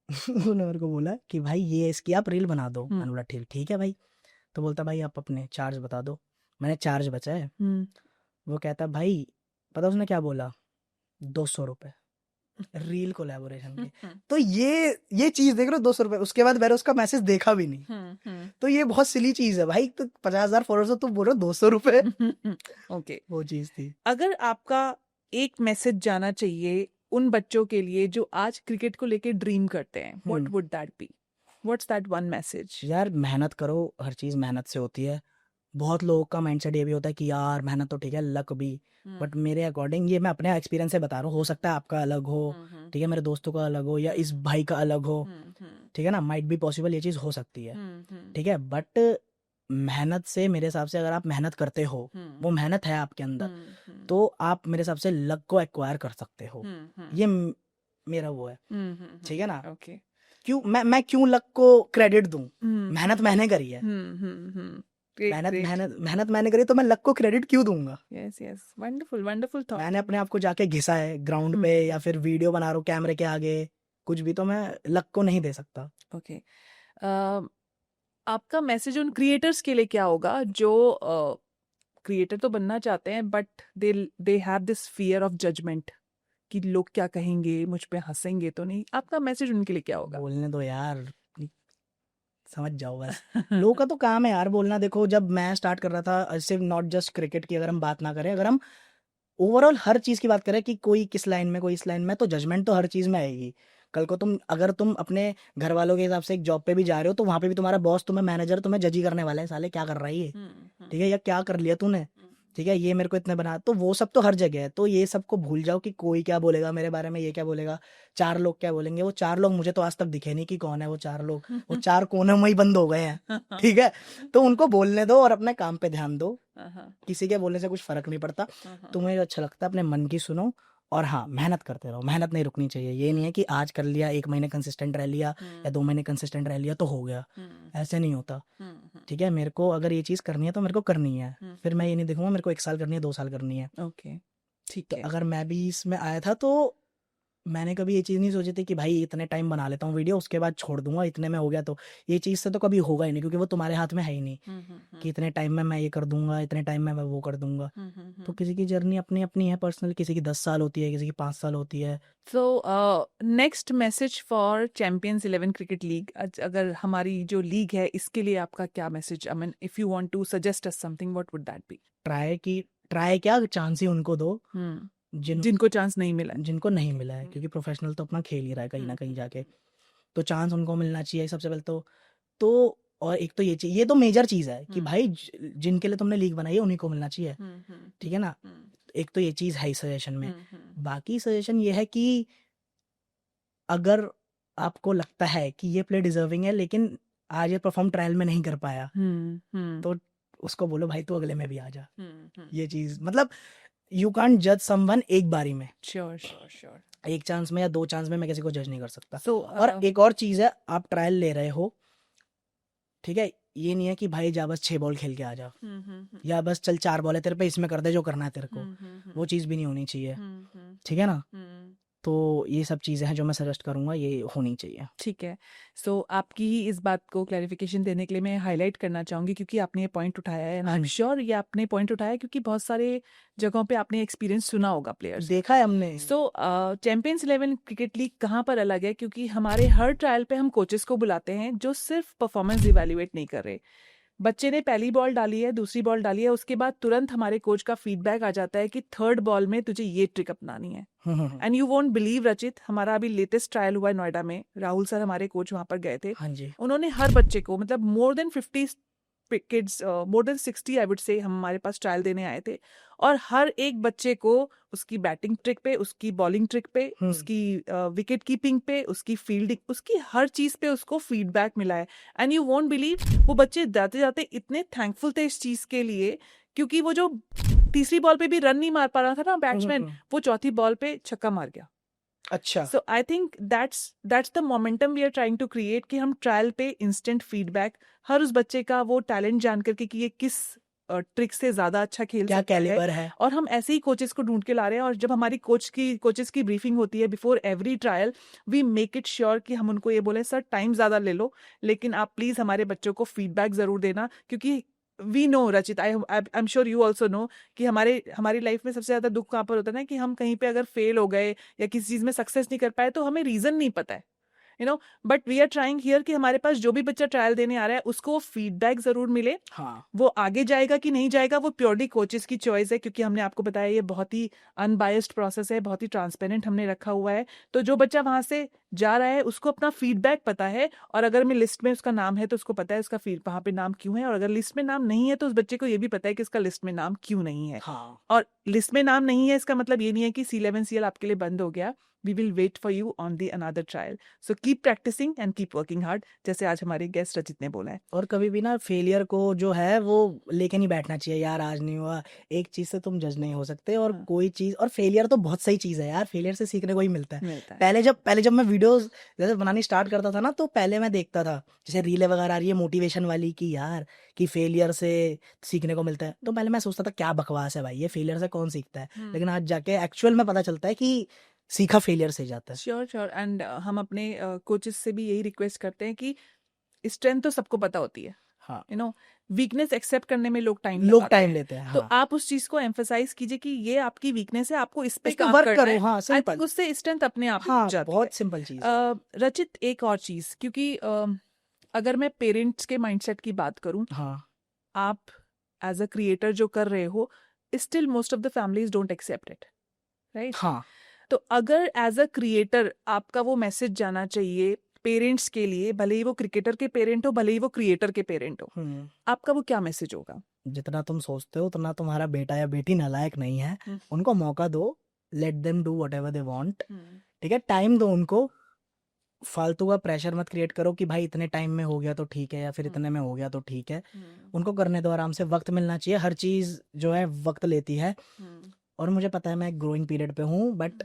उसने मेरे को बोला कि भाई ये इसकी आप रील बना दो। मैंने बोला ठीक ठीक है भाई। तो बोलता भाई आप अपने चार्ज बता दो। मैंने चार्ज बचा है। वो कहता भाई पता उसने क्या बोला, 200 रुपये रील कोलैबोरेशन के। तो ये चीज देख रहे हो, 200 रुपये। उसके बाद मैंने उसका मैसेज देखा भी नहीं। तो ये बहुत सिली चीज है भाई। तो 50,000 फॉलोअर्स हो, तुम बोल रहे हो 200 रुपये। ओके। वो चीज थी। अगर आपका एक मैसेज जाना चाहिए उन बच्चों के लिए जो आज क्रिकेट को लेके ड्रीम करते हैं, what would that be? What's that one message? यार मेहनत करो, हर चीज मेहनत से होती है। बहुत लोगों का माइंडसेट ये भी होता है कि यार मेहनत तो ठीक है, लक भी। बट मेरे अकॉर्डिंग, ये मैं अपने एक्सपीरियंस से बता रहा हूँ, हो सकता है आपका अलग हो, ठीक है, मेरे दोस्तों का अलग हो, या इस भाई का अलग हो, ठीक है ना, माइट बी पॉसिबल, ये चीज़ हो सकती है, ठीक है। बट मेहनत से, मेरे हिसाब से, अगर आप मेहनत करते हो, वो मेहनत है आपके अंदर, तो आप मेरे हिसाब से लक को एक्वायर कर सकते हो। ये मेरा वो है, ठीक है ना। ओके। क्यों मैं क्यों लक को क्रेडिट दूं? मेहनत मैंने करी है। मेहनत मैंने करी, तो मैं लक को क्रेडिट क्यों दूंगा? Yes yes, wonderful wonderful thought. मैंने अपने आप को जाके घिसा है ग्राउंड पे, या फिर वीडियो बना रहा हूँ कैमरे के आगे, कुछ भी, तो मैं लक को नहीं दे सकता। ओके। आपका मैसेज उन क्रिएटर्स के लिए क्या होगा जो क्रिएटर तो बनना चाहते हैं but they have this fear of judgement कि लोग क्या कहेंगे, मुझ पे हंसेंगे तो नहीं? आपका मैसेज उनके लिए क्या होगा? बोलने दो यार, समझ जाओ बस। लोगों का तो काम है यार बोलना। देखो जब मैं स्टार्ट कर रहा था, सिर्फ नॉट जस्ट क्रिकेट की अगर हम बात ना करें, अगर हम ओवरऑल हर चीज की बात करें कि कोई किस लाइन में, कोई इस लाइन में, तो जजमेंट तो हर चीज में आएगी। कल को अगर तुम अपने घर वालों के हिसाब से एक जॉब पे भी जा रहे हो, तो वहां पे भी तुम्हारा बॉस, तुम्हें मैनेजर, तुम्हें जज ही करने वाला है, साले क्या कर रहा है ये, ठीक है, या क्या कर लिया तूने, ठीक है, ये मेरे को इतने बना। तो वो सब तो हर जगह है। तो ये सबको भूल जाओ कि कोई क्या बोलेगा मेरे बारे में, ये क्या बोलेगा, 4 लोग क्या बोलेंगे। वो 4 लोग मुझे तो आज तक दिखे नहीं कि कौन है वो 4 लोग। वो 4 कोने में ही बंद हो गए हैं, ठीक है। तो उनको बोलने दो और अपने काम पे ध्यान दो। किसी के बोलने से कुछ फर्क नहीं पड़ता। तुम्हें जो अच्छा लगता है अपने मन की सुनो, और हाँ मेहनत करते रहो, मेहनत नहीं रुकनी चाहिए। ये नहीं है कि आज कर लिया, 1 महीने कंसिस्टेंट रह लिया, या 2 महीने कंसिस्टेंट रह लिया तो हो गया, ऐसे नहीं होता, ठीक है। मेरे को अगर ये चीज़ करनी है तो मेरे को करनी है। फिर मैं ये नहीं देखूंगा मेरे को 1 साल करनी है, 2 साल करनी है। ओके ठीक तो है। अगर मैं भी इसमें आया था, तो मैंने कभी ये चीज़ नहीं सोची थी कि भाई इतने टाइम बना लेता हूँ वीडियो, उसके बाद छोड़ दूंगा, इतने में हो गया। तो ये चीज़ से तो कभी होगा ही नहीं, क्योंकि वो तुम्हारे हाथ में है ही नहीं कि इतने टाइम में मैं ये कर दूंगा, इतने टाइम में मैं वो कर दूंगा। तो किसी की जर्नी अपनी अपनी है पर्सनल, किसी की 10 साल होती है, किसी की 5 साल होती है। So next message for champions 11 cricket league. अगर हमारी जो लीग है इसके लिए आपका क्या message? I mean if you want to suggest us something, what would that be? Try क्या, चांस ही उनको दो जिनको चांस नहीं मिला है। जिनको नहीं मिला है, क्योंकि प्रोफेशनल तो अपना खेल ही रहा है कहीं ना कहीं जाके। तो चांस उनको मिलना चाहिए सबसे पहले तो और एक तो ये तो मेजर चीज है कि हम्म भाई जिनके लिए तुमने लीग बनाई है उन्हीं को मिलना चाहिए, हम्म ठीक है ना। एक तो ये चीज है इस सजेशन में। हम्म बाकी सजेशन ये है कि अगर आपको लगता है कि ये प्ले डिजर्विंग है लेकिन आज ये परफॉर्म ट्रायल में नहीं कर पाया, तो उसको बोलो भाई तू अगले में भी आ जा। ये चीज मतलब यू कांट जज समवन एक बारी में, श्योर श्योर श्योर। एक चांस में या 2 चांस में मैं किसी को जज नहीं कर सकता। सो और एक और चीज है, आप ट्रायल ले रहे हो, ठीक है, ये नहीं है कि भाई जा बस 6 बॉल खेल के आ जा, या बस चल 4 बॉल है तेरे पे, इसमें कर दे जो करना है तेरे को, वो चीज भी नहीं होनी चाहिए, ठीक है ना। तो ये सब चीज़ें हैं जो मैं सजेस्ट करूंगा, ये होनी चाहिए। ठीक है। सो आपकी ही इस बात को क्लैरिफिकेशन देने के लिए मैं हाईलाइट करना चाहूँगी, क्योंकि आपने ये पॉइंट उठाया है, आई एम श्योर ये आपने पॉइंट उठाया क्योंकि बहुत सारे जगहों पे आपने एक्सपीरियंस सुना होगा प्लेयर्स। देखा है हमने। सो चैंपियंस 11 क्रिकेट लीग कहाँ पर अलग है, क्योंकि हमारे हर ट्रायल पे हम कोचेस को बुलाते हैं जो सिर्फ परफॉर्मेंस इवैल्यूएट नहीं कर रहे। बच्चे ने पहली बॉल डाली है, दूसरी बॉल डाली है, उसके बाद तुरंत हमारे कोच का फीडबैक आ जाता है कि थर्ड बॉल में तुझे ये ट्रिक अपनानी है। एंड यू वोंट बिलीव रचित, हमारा अभी लेटेस्ट ट्रायल हुआ है नोएडा में, राहुल सर हमारे कोच वहां पर गए थे। हाँ जी। उन्होंने हर बच्चे को, मतलब more than 50 kids, more than 60 I would say हमारे पास ट्रायल देने आए थे, और हर एक बच्चे को उसकी बैटिंग ट्रिक पे, उसकी बॉलिंग ट्रिक पे, उसकी विकेट कीपिंग पे, उसकी फील्डिंग, उसकी हर चीज पे उसको फीडबैक मिला है। एंड यू वोंट बिलीव, वो बच्चे जाते जाते इतने थैंकफुल थे इस चीज के लिए, क्योंकि वो जो तीसरी बॉल पे भी रन नहीं मार पा रहा था ना बैट्समैन, वो चौथी बॉल पे छक्का मार गया। अच्छा। So I think that's the momentum we are trying to create, कि हम ट्रायल पे इंस्टेंट फीडबैक, हर उस बच्चे का वो टैलेंट जान करके कि ये किस ट्रिक से ज्यादा अच्छा खेल क्या सकता है, कैलिबर है। और हम ऐसे ही कोचेस को ढूंढ के ला रहे हैं। और जब हमारी कोचेस की ब्रीफिंग होती है before every trial, we make it sure कि हम उनको ये बोले सर टाइम ज्यादा ले लो, लेकिन आप प्लीज हमारे बच्चों को फीडबैक जरूर देना, क्योंकि we know Rachit, I am sure you also know, कि हमारी लाइफ में सबसे ज्यादा दुख कहाँ पर होता है ना, कि हम कहीं पे अगर फेल हो गए या किसी चीज में सक्सेस नहीं कर पाए तो हमें रीजन नहीं पता है, you know. But we are trying here कि हमारे पास जो भी बच्चा ट्रायल देने आ रहा है उसको फीडबैक जरूर मिले। हाँ। वो आगे जाएगा कि नहीं जाएगा वो प्योरली कोचेस की चॉइस है, क्योंकि हमने आपको बताया ये बहुत ही अनबायस्ड प्रोसेस है, बहुत ही ट्रांसपेरेंट हमने रखा हुआ है। तो जो बच्चा वहां से जा रहा है उसको अपना फीडबैक पता है, और अगर मैं लिस्ट में उसका नाम है तो उसको पता है उसका वहां पे नाम क्यों है, और अगर लिस्ट में नाम नहीं है तो उस बच्चे को ये भी पता है कि इसका लिस्ट में नाम क्यों नहीं है। हाँ। और लिस्ट में नाम नहीं है इसका मतलब ये नहीं है कि C11 CL आपके लिए बंद हो गया। We will wait for you on the another trial. So keep practicing and keep working hard, जैसे आज हमारे गेस्ट रचित ने बोला है। और कभी भी ना फेलियर को जो है वो लेके नहीं बैठना चाहिए, यार आज नहीं हुआ, एक चीज से तुम जज नहीं हो सकते। और हाँ। कोई चीज, और फेलियर तो बहुत सही चीज है यार, फेलियर से सीखने को ही मिलता है। मिलता है। पहले जब मैं वीडियोस जैसे बनानी स्टार्ट करता था ना, तो पहले मैं देखता था जैसे रीलें वगैरह आ रही है मोटिवेशन वाली कि यार कि फेलियर से सीखने को मिलता है, तो पहले मैं सोचता था क्या बकवास है भाई, ये फेलियर से कौन सीखता है। लेकिन आज जाके एक्चुअल में पता चलता है कि सीखा फेलियर से जाता है। Sure sure. एंड हम अपने कोचेस से भी यही रिक्वेस्ट करते हैं कि स्ट्रेंथ तो सबको पता होती है, हाँ। यू नो, वीकनेस एक्सेप्ट करने में लोग टाइम लेते हैं। तो हाँ। आप उस चीज को एम्फसाइज कीजिए कि ये आपकी वीकनेस है, आपको इस पे इस पे काम वर्क करना करो। है। हाँ, आई सिंपल। थिंक उससे स्ट्रेंथ अपने आप हाँ, हो जाती है। बहुत सिंपल चीज। रचित एक और चीज, क्योंकि अगर मैं पेरेंट्स के माइंडसेट की बात करूं, हाँ। आप एज अ क्रिएटर जो कर रहे हो, still most of the families don't accept it, right. हाँ। तो अगर एज अ क्रिएटर आपका वो मैसेज जाना चाहिए पेरेंट्स के लिए, भले ही वो क्रिकेटर के पेरेंट हो, भले ही वो क्रिएटर के पेरेंट हो, आपका वो क्या मैसेज होगा? जितना तुम सोचते हो उतना तुम्हारा बेटा या बेटी नालायक नहीं है। उनको मौका दो, let them do whatever they want, ठीक है, टाइम दो उनको। फालतू का प्रेशर मत क्रिएट करो कि भाई इतने टाइम में हो गया तो ठीक है, या फिर इतने में हो गया तो ठीक है। उनको करने दो आराम से, वक्त मिलना चाहिए, हर चीज जो है वक्त लेती है। और मुझे पता है मैं एक ग्रोइंग पीरियड पे हूँ, बट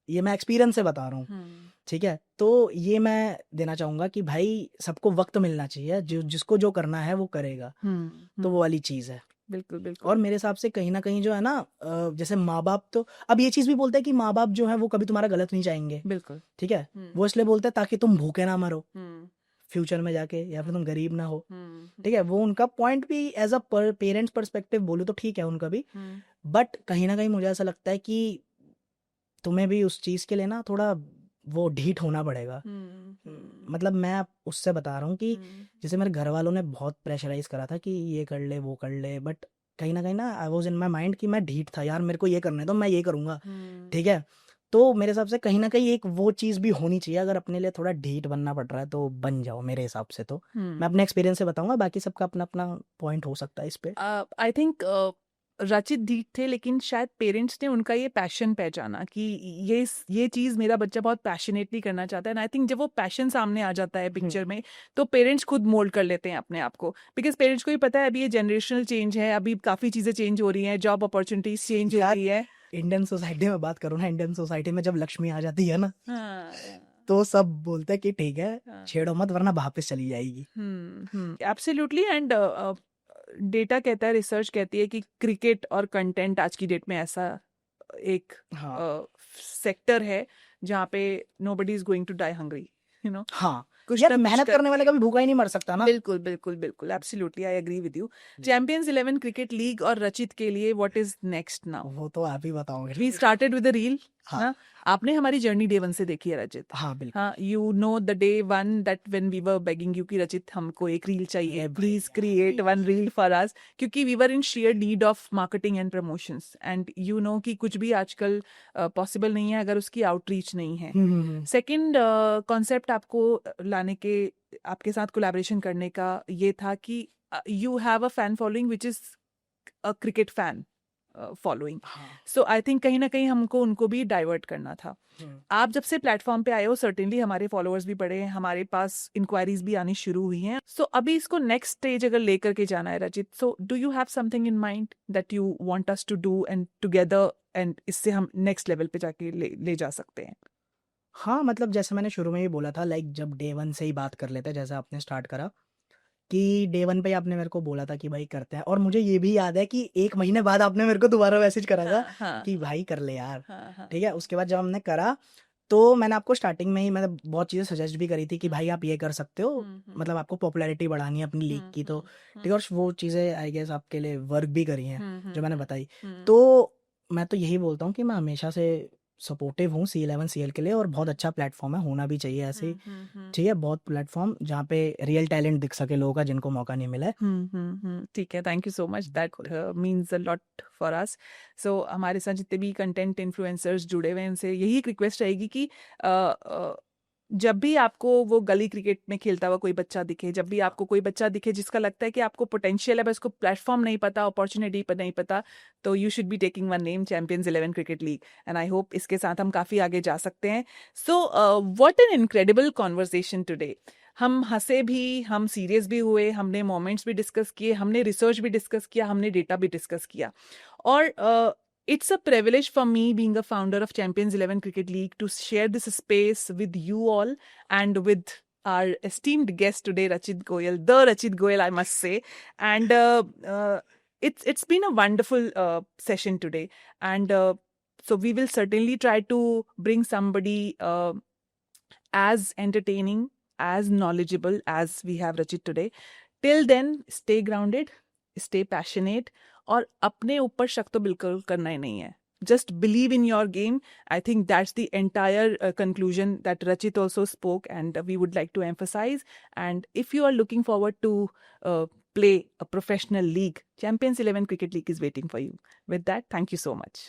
ये मैं एक्सपीरियंस से बता रहा हूँ, ठीक है। तो ये मैं देना चाहूंगा कि भाई सबको वक्त मिलना चाहिए, जिसको जो करना है वो करेगा। तो वो वाली चीज है। बिल्कुल बिल्कुल। और मेरे हिसाब से कहीं ना कहीं जो है ना, जैसे माँ बाप तो अब ये चीज भी बोलते हैं कि माँ बाप जो है वो कभी तुम्हारा गलत नहीं चाहेंगे, बिल्कुल। ठीक है। वो इसलिए बोलते हैं ताकि तुम भूखे ना मरो फ्यूचर में जाके, या फिर तुम गरीब ना हो, ठीक है। वो उनका पॉइंट भी एज अ पेरेंट्स पर्सपेक्टिव बोलूँ तो ठीक है उनका भी, बट कहीं ना कहीं मुझे ऐसा लगता है कि तुम्हें भी उस चीज के लिए ना थोड़ा वो ढीठ होना पड़ेगा। मतलब मैं उससे बता रहा हूँ कि जैसे मेरे घर वालों ने बहुत प्रेशराइज करा था कि ये कर ले वो कर ले, बट कहीं ना I was in my mind कि मैं ढीठ था यार, मेरे को ये करने दो, मैं ये करूंगा, ठीक है। तो मेरे हिसाब से कहीं ना कहीं एक वो चीज़ भी होनी चाहिए, अगर अपने लिए थोड़ा ढीठ बनना पड़ रहा है तो बन जाओ, मेरे हिसाब से तो। मैं अपने एक्सपीरियंस से बताऊंगा, बाकी सबका अपना अपना पॉइंट हो सकता है इस पे। आई थिंक रचित ढीठ थे, लेकिन शायद पेरेंट्स ने उनका ये पैशन पहचाना कि ये चीज़ मेरा बच्चा बहुत पैशनेटली करना चाहता है। एंड आई थिंक जब वो पैशन सामने आ जाता है पिक्चर में, तो पेरेंट्स खुद मोल्ड कर लेते हैं अपने आप को, बिकॉज पेरेंट्स को ही पता है अभी ये जनरेशनल चेंज है, अभी काफ़ी चीज़ें चेंज हो रही हैं, जॉब अपॉर्चुनिटीज चेंज हो रही है। इंडियन सोसाइटी में बात करूँ ना, इंडियन सोसाइटी में जब लक्ष्मी आ जाती है ना, हाँ, तो सब बोलते हैं कि ठीक है, छेड़ो मत वरना वापस चली जाएगी। एब्सोल्युटली। एंड डेटा कहता है, रिसर्च कहती है कि क्रिकेट और कंटेंट आज की डेट में ऐसा एक सेक्टर है जहाँ पे nobody is going to die hungry, you know. हाँ, कुछ यार ना कुछ मेहनत करने वाले कभी भूखा ही नहीं मर सकता ना। बिल्कुल बिल्कुल बिल्कुल, absolutely, I agree with you. Champions 11 cricket league और रचित के लिए व्हाट इज नेक्स्ट नाउ? वो तो आप ही बताओगे। We started with the reel. हाँ। ना, आपने हमारी जर्नी डे 1 से देखी है रचित। हाँ बिल्कुल। हाँ, you know the day 1 that when we were begging you कि रचित हमको एक रील चाहिए, please create one reel for us, क्योंकि we were in sheer need of marketing and promotions. And you know कि कुछ भी आजकल पॉसिबल नहीं है अगर उसकी आउटरीच नहीं है। सेकंड कॉन्सेप्ट आपको लाने के, आपके साथ कोलैबोरेशन करने का ये था कि you have a fan following which is a cricket fan following. So I think कहीं ना कहीं हमको उनको भी डाइवर्ट करना था। आप जब से प्लेटफॉर्म पे आए हो, सर्टेनली हमारे फॉलोअर्स भी बढ़े हैं, हमारे पास इंक्वायरीज भी आनी शुरू हुई हैं। सो अभी इसको नेक्स्ट स्टेज अगर लेकर के जाना है Rachit, so do you have something in mind that you want us to do and together, and इससे हम नेक्स्ट लेवल पे जाके ले जा सकते हैं? हाँ, मतलब जैसे मैंने शुरू में ही बोला था, लाइक जब डे 1 से ही बात कर लेते हैं, जैसे आपने स्टार्ट करा कि डे 1 पे ही आपने मेरे को बोला था कि भाई करते हैं, और मुझे ये भी याद है कि 1 महीने बाद आपने मेरे को दोबारा मैसेज करा था कि भाई कर ले यार। ठीक है, उसके बाद जब हमने करा तो मैंने आपको स्टार्टिंग में ही मतलब बहुत चीज़ें सजेस्ट भी करी थी कि भाई आप ये कर सकते हो, मतलब आपको पॉपुलैरिटी बढ़ानी है अपनी लीग की, तो ठीक है, और वो चीज़ें आई गेस आपके लिए वर्क भी करी हैं जो मैंने बताई। तो मैं तो यही बोलता हूँ कि मैं हमेशा से सपोर्टिव हूँ C11 CL के लिए, और बहुत अच्छा प्लेटफॉर्म है, होना भी चाहिए ऐसे ही। ठीक है, बहुत प्लेटफॉर्म जहाँ पे रियल टैलेंट दिख सके लोगों का, जिनको मौका नहीं मिला है। ठीक है, thank you so much, that means a lot for us. So हमारे साथ जितने भी कंटेंट इन्फ्लुएंसर्स जुड़े हुए हैं, उनसे यही रिक्वेस्ट रहेगी कि जब भी आपको वो गली क्रिकेट में खेलता हुआ कोई बच्चा दिखे, जब भी आपको कोई बच्चा दिखे जिसका लगता है कि आपको पोटेंशियल है बस उसको प्लेटफॉर्म नहीं पता, अपॉर्चुनिटी पर नहीं पता, तो you should be taking one name, champions 11 cricket league. And I hope इसके साथ हम काफ़ी आगे जा सकते हैं। So what an incredible conversation today. हम हंसे भी, हम सीरियस भी हुए, हमने मोमेंट्स भी डिस्कस किए, हमने रिसर्च भी डिस्कस किया, हमने डेटा भी डिस्कस किया। और it's a privilege for me, being a founder of Champions 11 Cricket League, to share this space with you all and with our esteemed guest today, Rachit Goyal, the Rachit Goyal, I must say. And it's been a wonderful session today. And so we will certainly try to bring somebody as entertaining, as knowledgeable as we have Rachit today. Till then, stay grounded, stay passionate, और अपने ऊपर शक तो बिल्कुल करना ही नहीं है. Just believe in your game. I think that's the entire conclusion that Rachit also spoke, and we would like to emphasize. And if you are looking forward to play a professional league, Champions 11 Cricket League is waiting for you. With that, thank you so much.